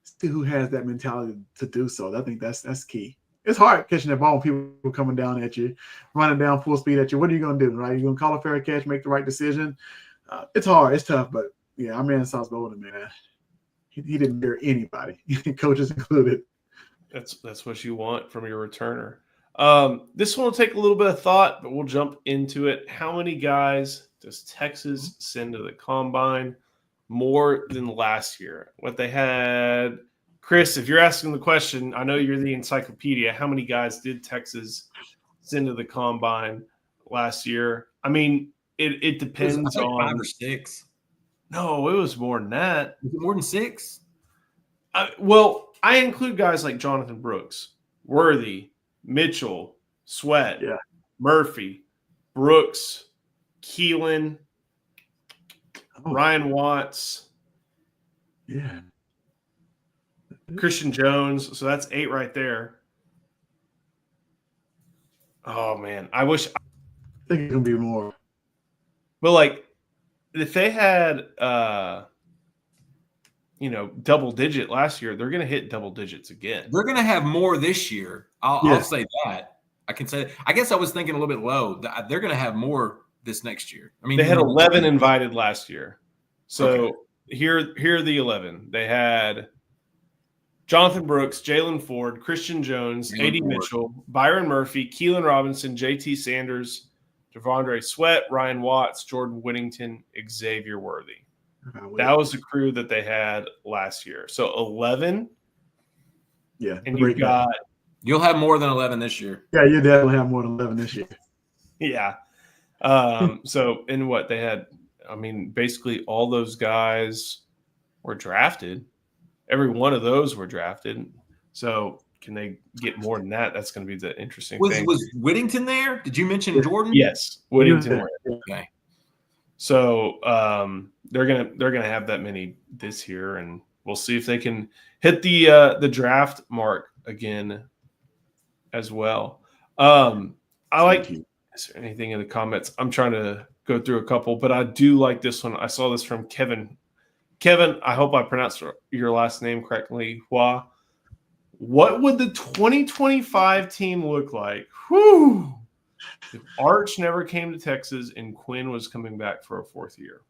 see who has that mentality to do so. I think that's key. It's hard catching that ball when people coming down at you, running down full speed at you. What are you going to do, right? You're going to call a fair catch, make the right decision. It's hard. It's tough. But, yeah, I'm in Silas Bolden, man. He didn't fear anybody, coaches included. That's what you want from your returner. This one will take a little bit of thought, but we'll jump into it. How many guys does Texas send to the combine? More than last year. What they had – Chris, if you're asking the question, I know you're the encyclopedia. How many guys did Texas send to the combine last year? I mean, it depends on 5 or 6. No, it was more than that. Was it more than 6? Well, I include guys like Jonathan Brooks, Worthy, Mitchell, Sweat, Murphy, Brooks, Keelan, Ryan Watts. Yeah. Christian Jones, so that's 8 right there. Oh man, I wish. I think it can be more. But like, if they had, double digit last year, they're going to hit double digits again. They're going to have more this year. I'll say that. I can say. I guess I was thinking a little bit low. They're going to have more this next year. I mean, they had 11 invited last year, so here are the 11. They had Jonathan Brooks, Jalen Ford, Christian Jones, A.D. Mitchell, Byron Murphy, Keelan Robinson, J.T. Sanders, Devondre Sweat, Ryan Watts, Jordan Whittington, Xavier Worthy. That was the crew that they had last year. So 11. Yeah. And you'll have more than 11 this year. Yeah, you definitely have more than 11 this year. Yeah. So in what they had, I mean, basically all those guys were drafted. Every one of those were drafted. So can they get more than that? That's going to be the interesting thing. Was Whittington there? Did you mention Jordan? Yes, Whittington. Okay. So they're gonna have that many this year, and we'll see if they can hit the draft mark again as well. I like. Is there anything in the comments? I'm trying to go through a couple, but I do like this one. I saw this from Kevin. Kevin, I hope I pronounced your last name correctly. Hua. What would the 2025 team look like? Whew. If Arch never came to Texas and Quinn was coming back for a 4th year?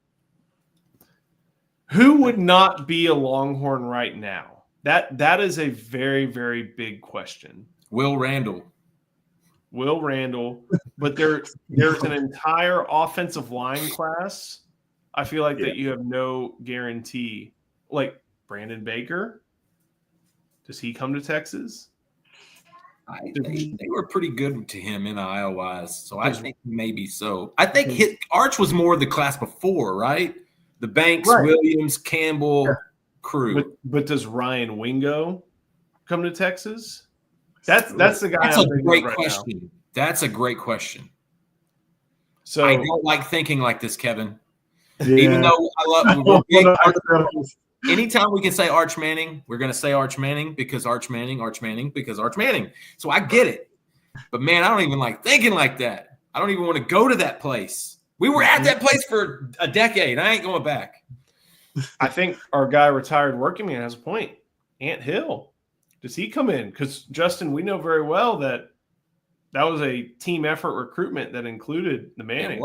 Who would not be a Longhorn right now? That is a very, very big question. Will Randall. But there's an entire offensive line class. I feel like that you have no guarantee. Like Brandon Baker, does he come to Texas? They were pretty good to him NIL-wise, so I think maybe so. I think Arch was more the class before, right? The Banks, Williams, Campbell crew. But does Ryan Wingo come to Texas? That's the guy. That's a great question. That's a great question. So I don't like thinking like this, Kevin. Yeah. Even though I love anytime we can say Arch Manning, we're going to say Arch Manning because Arch Manning, because Arch Manning. So I get it. But, man, I don't even like thinking like that. I don't even want to go to that place. We were at that place for a decade. I ain't going back. I think our guy retired working man has a point. Ant Hill. Does he come in? Because, Justin, we know very well that was a team effort recruitment that included the Manning.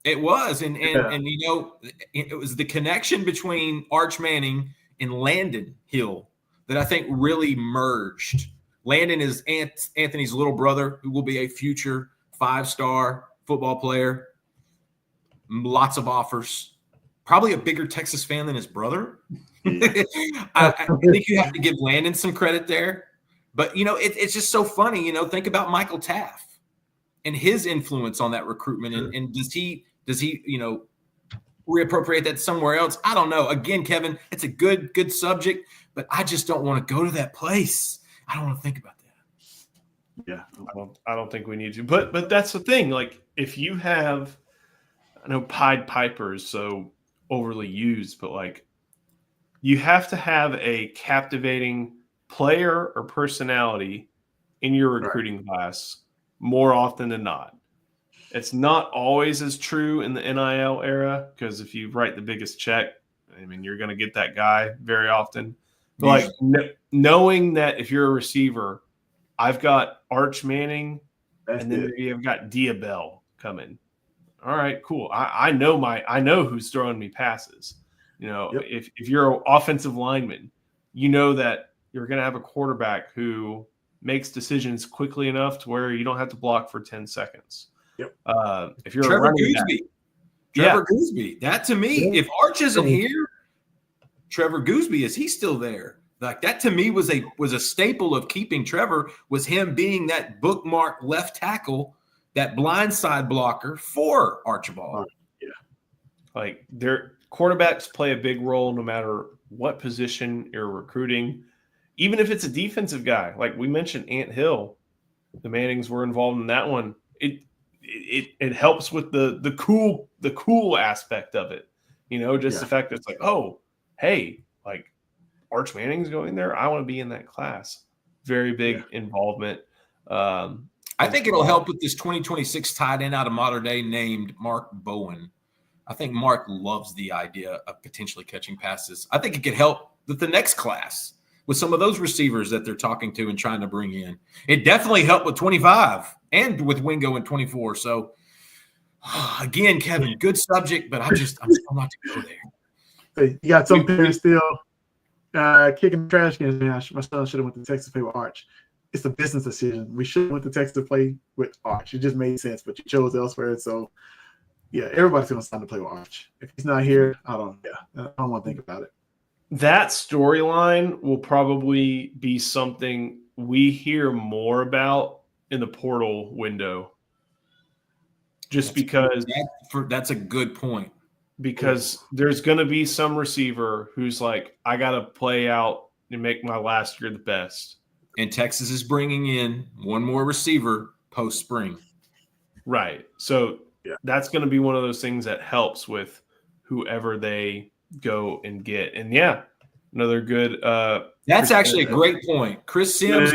It was. And you know, it was the connection between Arch Manning and Landon Hill that I think really merged. Landon is Anthony's little brother, who will be a future 5-star football player. Lots of offers. Probably a bigger Texas fan than his brother. I think you have to give Landon some credit there. But, you know, it's just so funny. You know, think about Michael Taft and his influence on that recruitment. And does he, you know, reappropriate that somewhere else? I don't know. Again, Kevin, it's a good subject, but I just don't want to go to that place. I don't want to think about that. Yeah, I don't think we need to. But that's the thing. Like, if you have, I know Pied Piper is so overly used, but like, you have to have a captivating player or personality in your recruiting class more often than not. It's not always as true in the NIL era, because if you write the biggest check, I mean, you're going to get that guy very often. But like knowing that if you're a receiver, I've got Arch Manning, and then you've got Diabell coming. All right, cool. I know who's throwing me passes. You know, if you're an offensive lineman, you know that you're going to have a quarterback who makes decisions quickly enough to where you don't have to block for 10 seconds. Yep. If you're Trevor Gooseby, that to me, if Arch isn't here, Trevor Gooseby, is he still there? Like, that to me was a staple of keeping Trevor, was him being that bookmark left tackle, that blindside blocker for Archibald. Yeah. Like, their quarterbacks play a big role no matter what position you're recruiting. Even if it's a defensive guy, like we mentioned, Ant Hill, the Mannings were involved in that one. It helps with the cool aspect of it, you know, just the fact that it's like, oh, hey, like Arch Manning's going there. I want to be in that class. Very big involvement. I think it'll help with this 2026 tight end out of Mater Dei named Mark Bowen. I think Mark loves the idea of potentially catching passes. I think it could help with the next class, with some of those receivers that they're talking to and trying to bring in. It definitely helped with 25 and with Wingo in 24. So, again, Kevin, good subject, but I'm still not to go there. You got some parents still kicking the trash cans. Man, my son should have went to Texas to play with Arch. It's a business decision. We should have went to Texas to play with Arch. It just made sense, but you chose elsewhere. So, yeah, everybody's going to sign to play with Arch. If he's not here, I don't want to think about it. That storyline will probably be something we hear more about in the portal window. Just because that's a good point. Because there's going to be some receiver who's like, I got to play out and make my last year the best. And Texas is bringing in one more receiver post-spring. Right. So that's going to be one of those things that helps with whoever they go and get. And another good. That's actually a great point. Chris Sims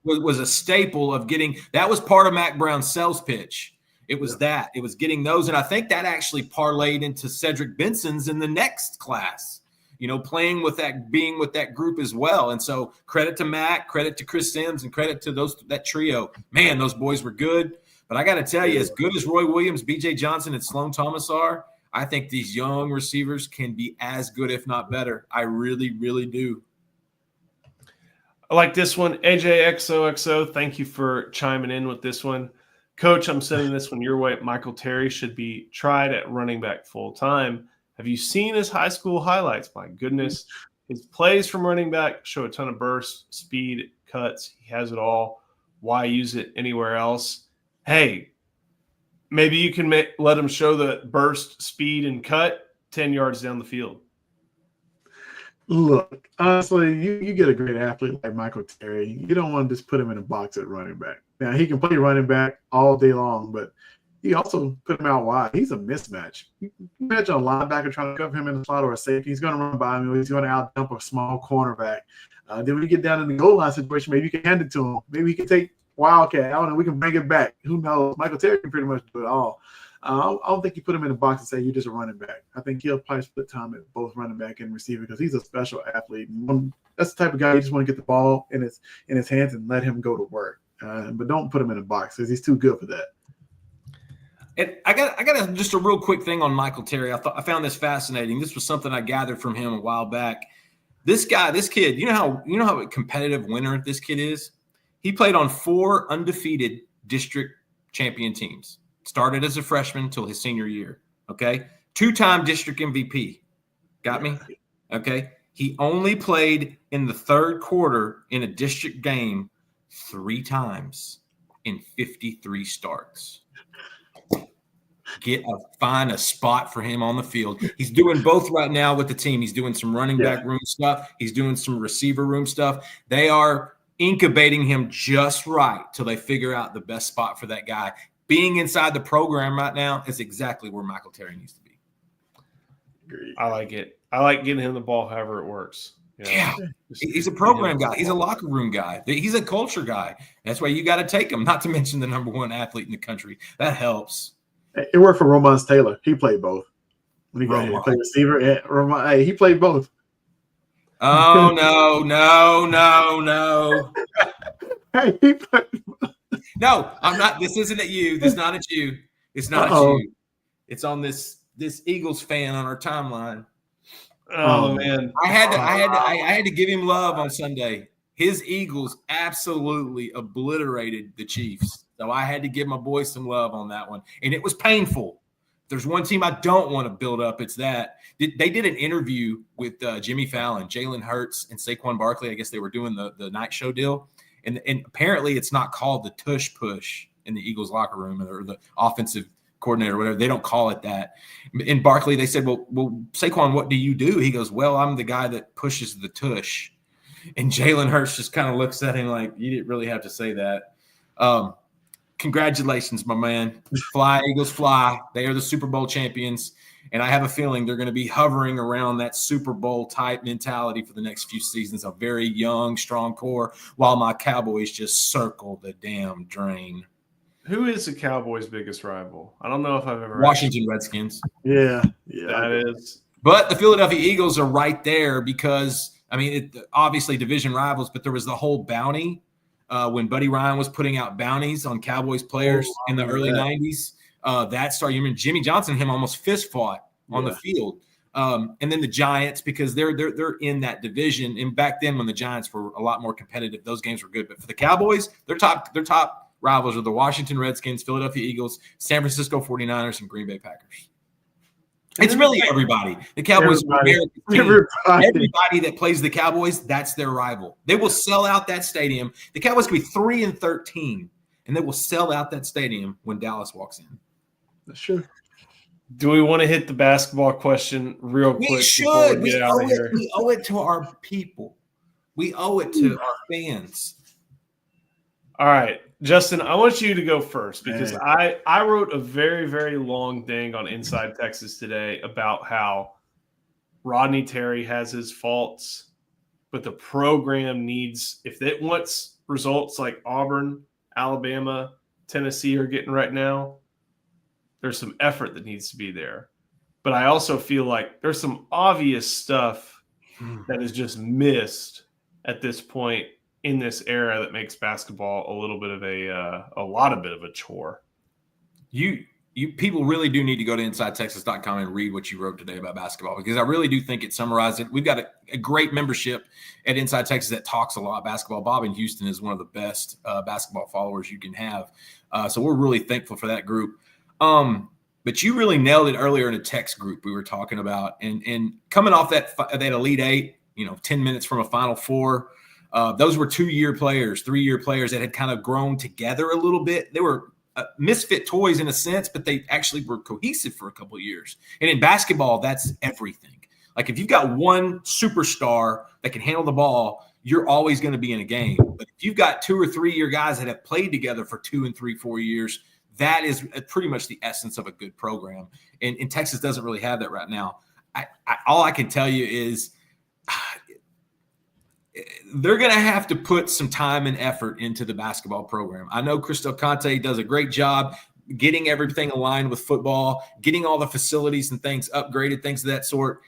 was a staple of getting. That was part of Mac Brown's sales pitch. It was that. It was getting those. And I think that actually parlayed into Cedric Benson's in the next class, playing with that, being with that group as well. And so credit to Mac, credit to Chris Sims, and credit to that trio. Man, those boys were good. But I got to tell you, as good as Roy Williams, B.J. Johnson, and Sloan Thomas are, I think these young receivers can be as good, if not better. I really, really do. I like this one. AJXOXO, thank you for chiming in with this one. Coach, I'm sending this one your way. Michael Terry should be tried at running back full time. Have you seen his high school highlights? My goodness. His plays from running back show a ton of burst, speed, cuts. He has it all. Why use it anywhere else? Hey, maybe you can let him show the burst, speed, and cut 10 yards down the field. Look, honestly, you get a great athlete like Michael Terry. You don't want to just put him in a box at running back. Now, he can play running back all day long, but you also put him out wide. He's a mismatch. You imagine a linebacker trying to cover him in the slot or a safety. He's going to run by him. He's going to out-dump a small cornerback. Then when you get down in the goal line situation, maybe you can hand it to him. Maybe he can take Wildcat out and we can bring it back. Who knows? Michael Terry can pretty much do it all. I don't think you put him in a box and say you're just a running back. I think he'll probably split time at both running back and receiver because he's a special athlete. That's the type of guy you just want to get the ball in his hands and let him go to work. But don't put him in a box because he's too good for that. And I got just a real quick thing on Michael Terry. I found this fascinating. This was something I gathered from him a while back. This kid, you know how a competitive winner this kid is? He played on 4 undefeated district champion teams. Started as a freshman until his senior year. Okay. 2-time district MVP. Got me? Okay. He only played in the third quarter in a district game 3 times in 53 starts. Find a spot for him on the field. He's doing both right now with the team. He's doing some running back room stuff. He's doing some receiver room stuff. They are incubating him just right till they figure out the best spot for that guy. Being inside the program right now is exactly where Michael Terry needs to be. I like it. I like getting him the ball however it works. Yeah. He's a program guy. He's a locker room guy. He's a culture guy. That's why you got to take him, not to mention the #1 athlete in the country. That helps. It worked for Romance Taylor. He played both. When he played receiver and he played both. Oh, no. Hey, he played No, I'm not. This isn't at you. This is not at you. It's not at you. It's on this Eagles fan on our timeline. Oh man, I had to give him love on Sunday. His Eagles absolutely obliterated the Chiefs, so I had to give my boy some love on that one, and it was painful. If there's one team I don't want to build up, it's that. They did an interview with Jimmy Fallon, Jalen Hurts, and Saquon Barkley. I guess they were doing the night show deal. And apparently it's not called the tush push in the Eagles locker room or the offensive coordinator or whatever. They don't call it that. In Barkley, they said, well, Saquon, what do you do? He goes, well, I'm the guy that pushes the tush. And Jalen Hurts just kind of looks at him like, you didn't really have to say that. Congratulations, my man. Fly, Eagles, fly. They are the Super Bowl champions. And I have a feeling they're going to be hovering around that Super Bowl type mentality for the next few seasons. A very young, strong core, while my Cowboys just circle the damn drain. Who is the Cowboys' biggest rival? I don't know if I've ever Washington Redskins. Yeah, that is. But the Philadelphia Eagles are right there because, obviously division rivals, but there was the whole bounty when Buddy Ryan was putting out bounties on Cowboys players in the early 90s. That started. You remember Jimmy Johnson and him almost fist fought on the field And then the Giants, because they're in that division. And back then, when the Giants were a lot more competitive, those games were good. But for the Cowboys, their top rivals are the Washington Redskins, Philadelphia Eagles, San Francisco 49ers, and Green Bay Packers. It's really everybody. The Cowboys, everybody that plays the Cowboys, that's their rival. They will sell out that stadium. The Cowboys could be 3-13, and they will sell out that stadium when Dallas walks in. That's true. Do we want to hit the basketball question real quick? We should. We owe it to our people. We owe it to our fans. All right, Justin, I want you to go first because I wrote a very, very long thing on Inside Texas today about how Rodney Terry has his faults, but the program needs, if it wants results like Auburn, Alabama, Tennessee are getting right now, there's some effort that needs to be there. But I also feel like there's some obvious stuff that is just missed at this point in this era that makes basketball a little bit of a chore. You people really do need to go to InsideTexas.com and read what you wrote today about basketball, because I really do think it summarized it. We've got a great membership at Inside Texas that talks a lot basketball. Bob in Houston is one of the best basketball followers you can have. So we're really thankful for that group. But you really nailed it earlier in a text group we were talking about, and coming off that Elite Eight, 10 minutes from a Final Four. Those were 2-year players, 3-year players that had kind of grown together a little bit. They were misfit toys in a sense, but they actually were cohesive for a couple of years. And in basketball, that's everything. Like if you've got one superstar that can handle the ball, you're always going to be in a game. But if you've got 2 or 3-year guys that have played together for 2 and 3, 4 years, that is pretty much the essence of a good program. And Texas doesn't really have that right now. All I can tell you is they're going to have to put some time and effort into the basketball program. I know Chris Del Conte does a great job getting everything aligned with football, getting all the facilities and things upgraded, things of that sort.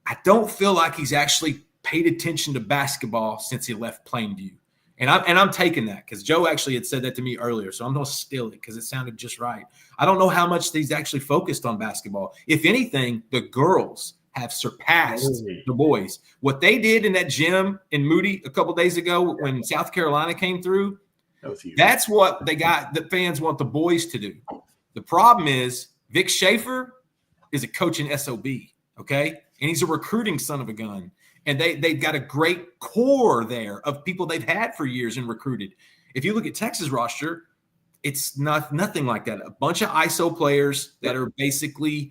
I don't feel like he's actually paid attention to basketball since he left Plainview. And I'm taking that because Joe actually had said that to me earlier. So I'm going to steal it because it sounded just right. I don't know how much he's actually focused on basketball. If anything, the girls have surpassed the boys. What they did in that gym in Moody a couple days ago when South Carolina came through, that's what they got. The fans want the boys to do. The problem is Vic Schaefer is a coaching SOB, okay? And he's a recruiting son of a gun. And they've got a great core there of people they've had for years and recruited. If you look at Texas roster, it's nothing like that. A bunch of ISO players that are basically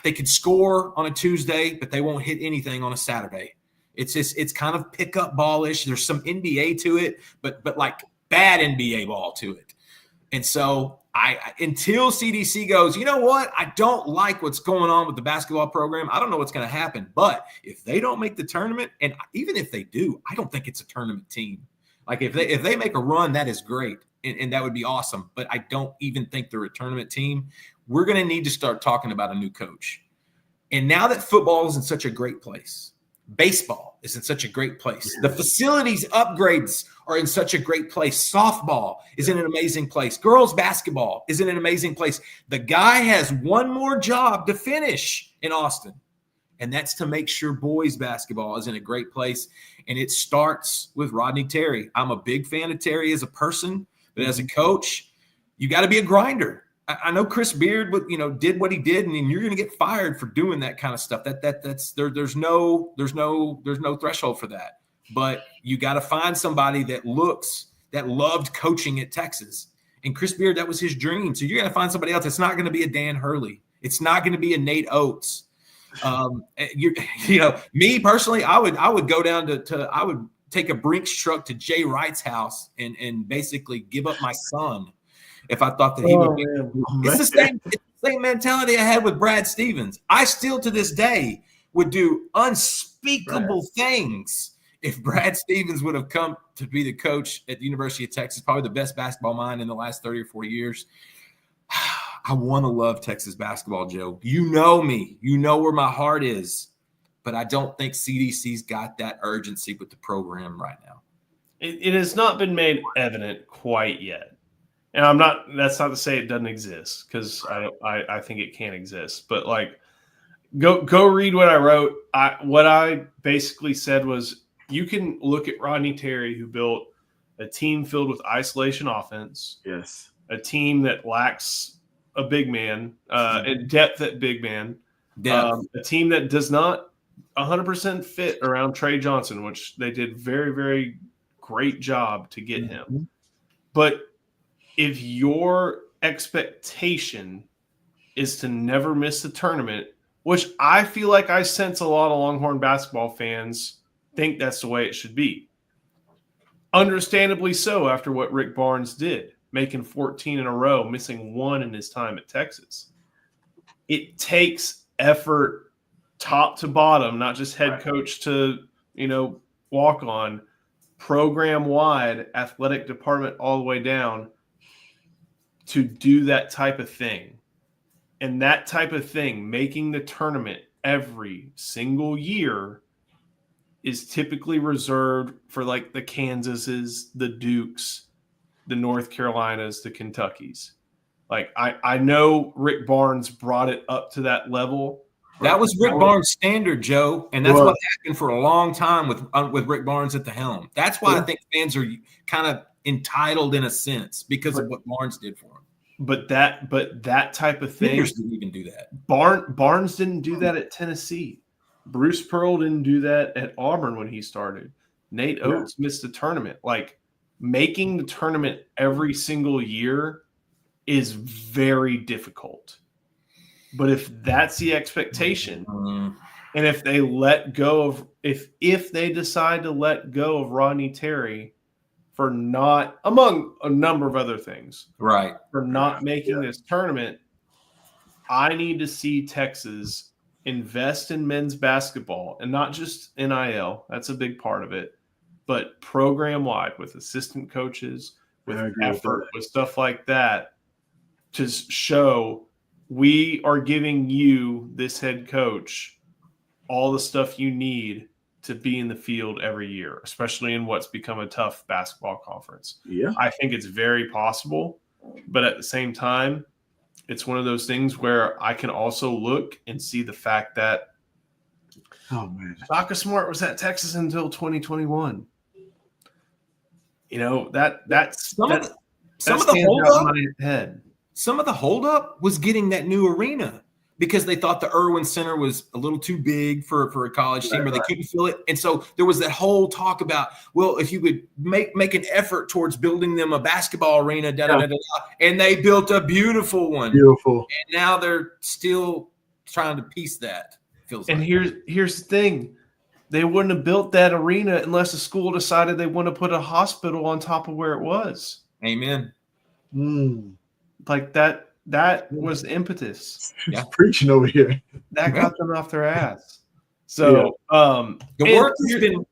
they can score on a Tuesday, but they won't hit anything on a Saturday. It's kind of pickup ballish. There's some NBA to it, but like bad NBA ball to it. And so until CDC goes, you know what? I don't like what's going on with the basketball program. I don't know what's going to happen. But if they don't make the tournament, and even if they do, I don't think it's a tournament team. Like if they make a run, that is great. And that would be awesome. But I don't even think they're a tournament team. We're going to need to start talking about a new coach. And now that football is in such a great place, baseball is in such a great place. The facilities upgrades are in such a great place. Softball is in an amazing place. Girls basketball is in an amazing place. The guy has one more job to finish in Austin, and that's to make sure boys basketball is in a great place. And it starts with Rodney Terry. I'm a big fan of Terry as a person, but as a coach, you got to be a grinder. I know Chris Beard, did what he did, and you're going to get fired for doing that kind of stuff. There's no threshold for that. But you got to find somebody that loved coaching at Texas. And Chris Beard, that was his dream. So you're going to find somebody else. It's not going to be a Dan Hurley. It's not going to be a Nate Oates. Me personally, I would go down I would take a Brinks truck to Jay Wright's house and basically give up my son. If I thought that he would be, it's the same mentality I had with Brad Stevens. I still to this day would do unspeakable things if Brad Stevens would have come to be the coach at the University of Texas, probably the best basketball mind in the last 30 or 40 years. I want to love Texas basketball, Joe. You know me. You know where my heart is. But I don't think CDC's got that urgency with the program right now. It has not been made evident quite yet. And that's not to say it doesn't exist, because I think it can exist. But like Go read what I wrote. What I basically said was you can look at Rodney Terry, who built a team filled with isolation offense. Yes. A team that lacks a big man, and depth at big man. A team that does not 100% fit around Trey Johnson, which they did very, very great job to get him. But if your expectation is to never miss the tournament, which I feel like I sense a lot of Longhorn basketball fans think that's the way it should be. Understandably so after what Rick Barnes did, making 14 in a row, missing one in his time at Texas. It takes effort top to bottom, not just head coach to, walk on, program-wide, athletic department all the way down to do that type of thing. And that type of thing, making the tournament every single year, is typically reserved for like the Kansases, the Dukes, the North Carolinas, the Kentuckys. Like I know Rick Barnes brought it up to that level. That was Rick Barnes' standard, Joe, and that's what happened for a long time with Rick Barnes at the helm. That's why I think fans are kind of entitled in a sense because of what Barnes did for them. But that type of thing, Fingers didn't even do that. Barnes didn't do that at Tennessee. Bruce Pearl didn't do that at Auburn when he started. Nate Oates missed the tournament. Like, making the tournament every single year is very difficult. But if that's the expectation, and if they let go of if they decide to let go of Rodney Terry for not, among a number of other things, right, for not making this tournament, I need to see Texas invest in men's basketball, and not just NIL. That's a big part of it, but program-wide with assistant coaches, with effort, with stuff like that, to show we are giving you, this head coach, all the stuff you need to be in the field every year, especially in what's become a tough basketball conference. Yeah, I think it's very possible, but at the same time, it's one of those things where I can also look and see the fact that Shaka Smart was at Texas until 2021. That's some of the holdup. Some of the holdup was getting that new arena because they thought the Irwin Center was a little too big for a college team, or they couldn't fill it. And so there was that whole talk about, well, if you would make an effort towards building them a basketball arena, and they built a beautiful one. Beautiful. And now they're still trying to piece that. Here's the thing. They wouldn't have built that arena unless the school decided they want to put a hospital on top of where it was. Amen. Like that was the impetus. Just preaching over here. That got them off their ass. So the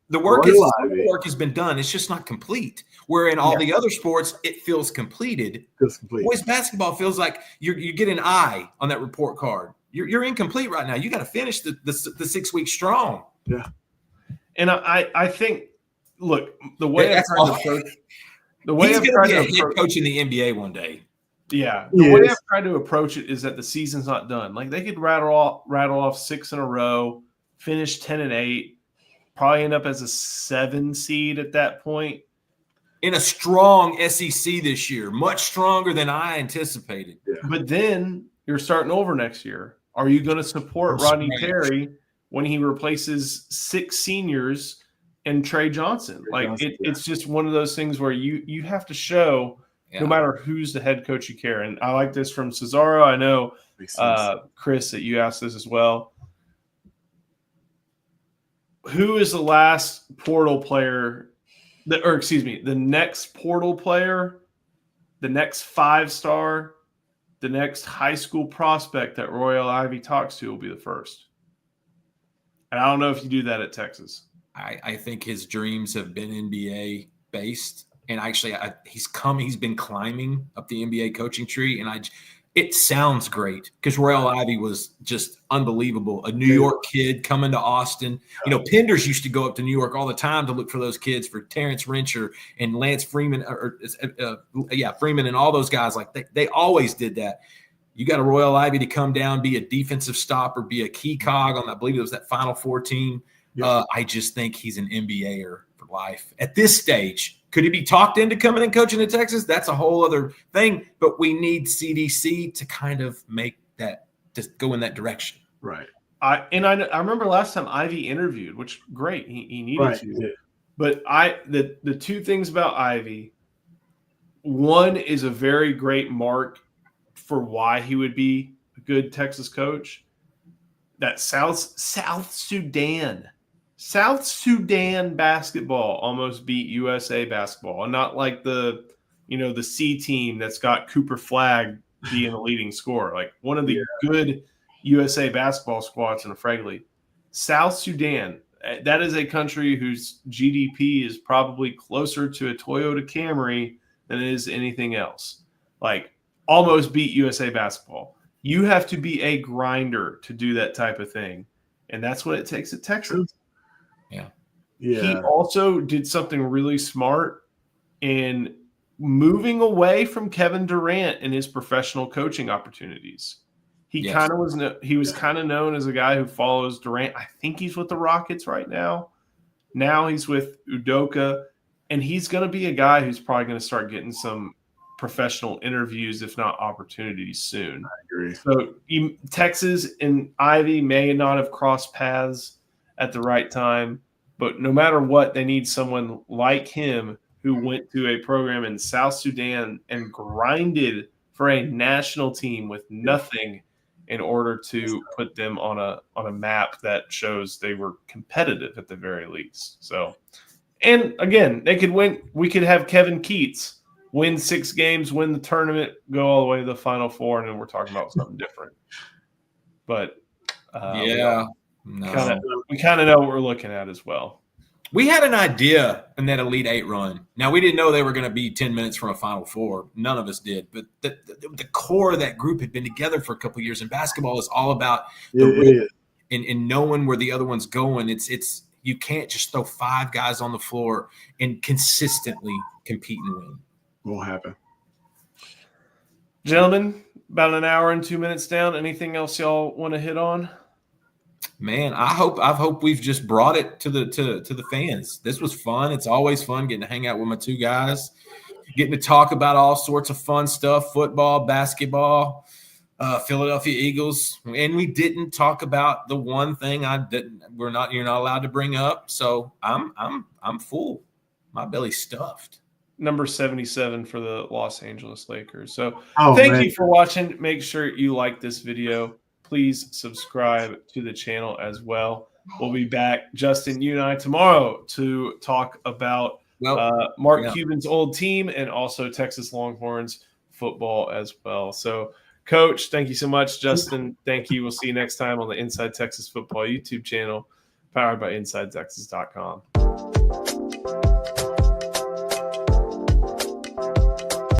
work has been done. It's just not complete. Where in all the other sports, it feels completed. Boys basketball feels like you get an I on that report card. You're incomplete right now. You got to finish the 6 weeks strong. Yeah. And I think, look, the way I've tried to approach, he's going to be a head coach in the NBA one day. Yeah, the way I've tried to approach it is that the season's not done. Like, they could rattle off 6 in a row, finish 10-8, probably end up as a 7 seed at that point. In a strong SEC this year, much stronger than I anticipated. Yeah. But then you're starting over next year. Are you going to support Rodney Terry when he replaces 6 seniors and Trey Johnson? It's just one of those things where you have to show. No matter who's the head coach, you care. And I like this from Cesaro. I know, Chris, that you asked this as well. Who is the last portal player the next portal player, the next 5-star, the next high school prospect that Royal Ivy talks to will be the first. And I don't know if you do that at Texas. I think his dreams have been NBA based. And actually, he's been climbing up the NBA coaching tree, and it sounds great because Royal Ivy was just unbelievable. A New York kid coming to Austin. Penders used to go up to New York all the time to look for those kids, for Terrence Rencher and Lance Freeman, Freeman and all those guys. Like they always did that. You got a Royal Ivy to come down, be a defensive stopper, be a key cog on, I believe it was that Final Four team. Yeah. I just think he's an NBAer for life at this stage. Could he be talked into coming and coaching in Texas? That's a whole other thing. But we need CDC to kind of make that, just go in that direction. Right. I remember last time Ivy interviewed, which great, he needed to. Yeah. But the two things about Ivy, one is a very great mark for why he would be a good Texas coach. That South Sudan basketball almost beat USA basketball, and not like the C team that's got Cooper Flagg being the leading scorer. Like one of the good USA basketball squads in a Frag League. South Sudan, that is a country whose GDP is probably closer to a Toyota Camry than it is anything else. Like almost beat USA basketball. You have to be a grinder to do that type of thing. And that's what it takes at Texas. Yeah. He also did something really smart in moving away from Kevin Durant in his professional coaching opportunities. He was kind of known as a guy who follows Durant. I think he's with the Rockets right now. Now he's with Udoka, and he's going to be a guy who's probably going to start getting some professional interviews, if not opportunities, soon. I agree. So Texas and Ivy may not have crossed paths at the right time, but no matter what, they need someone like him who went to a program in South Sudan and grinded for a national team with nothing in order to put them on a map that shows they were competitive at the very least. So, and again, they could win. We could have Kevin Keats win 6 games, win the tournament, go all the way to the Final Four, and then we're talking about something different. But we kind of know what we're looking at as well. We had an idea in that Elite 8 run. Now, we didn't know they were going to be 10 minutes from a Final Four. None of us did. But the core of that group had been together for a couple of years. And basketball is all about and knowing where the other one's going. It's you can't just throw 5 guys on the floor and consistently compete and win. Won't happen. Gentlemen, about an hour and 2 minutes down. Anything else y'all want to hit on? Man, I hope we've just brought it to the fans. This was fun. It's always fun getting to hang out with my 2 guys, getting to talk about all sorts of fun stuff: football, basketball, Philadelphia Eagles. And we didn't talk about the one thing you're not allowed to bring up. So I'm full. My belly's stuffed. Number 77 for the Los Angeles Lakers. So thank you for watching. Make sure you like this video. Please subscribe to the channel as well. We'll be back, Justin, you and I, tomorrow to talk about Mark Cuban's old team and also Texas Longhorns football as well. So, Coach, thank you so much. Justin, thank you. We'll see you next time on the Inside Texas Football YouTube channel, powered by InsideTexas.com.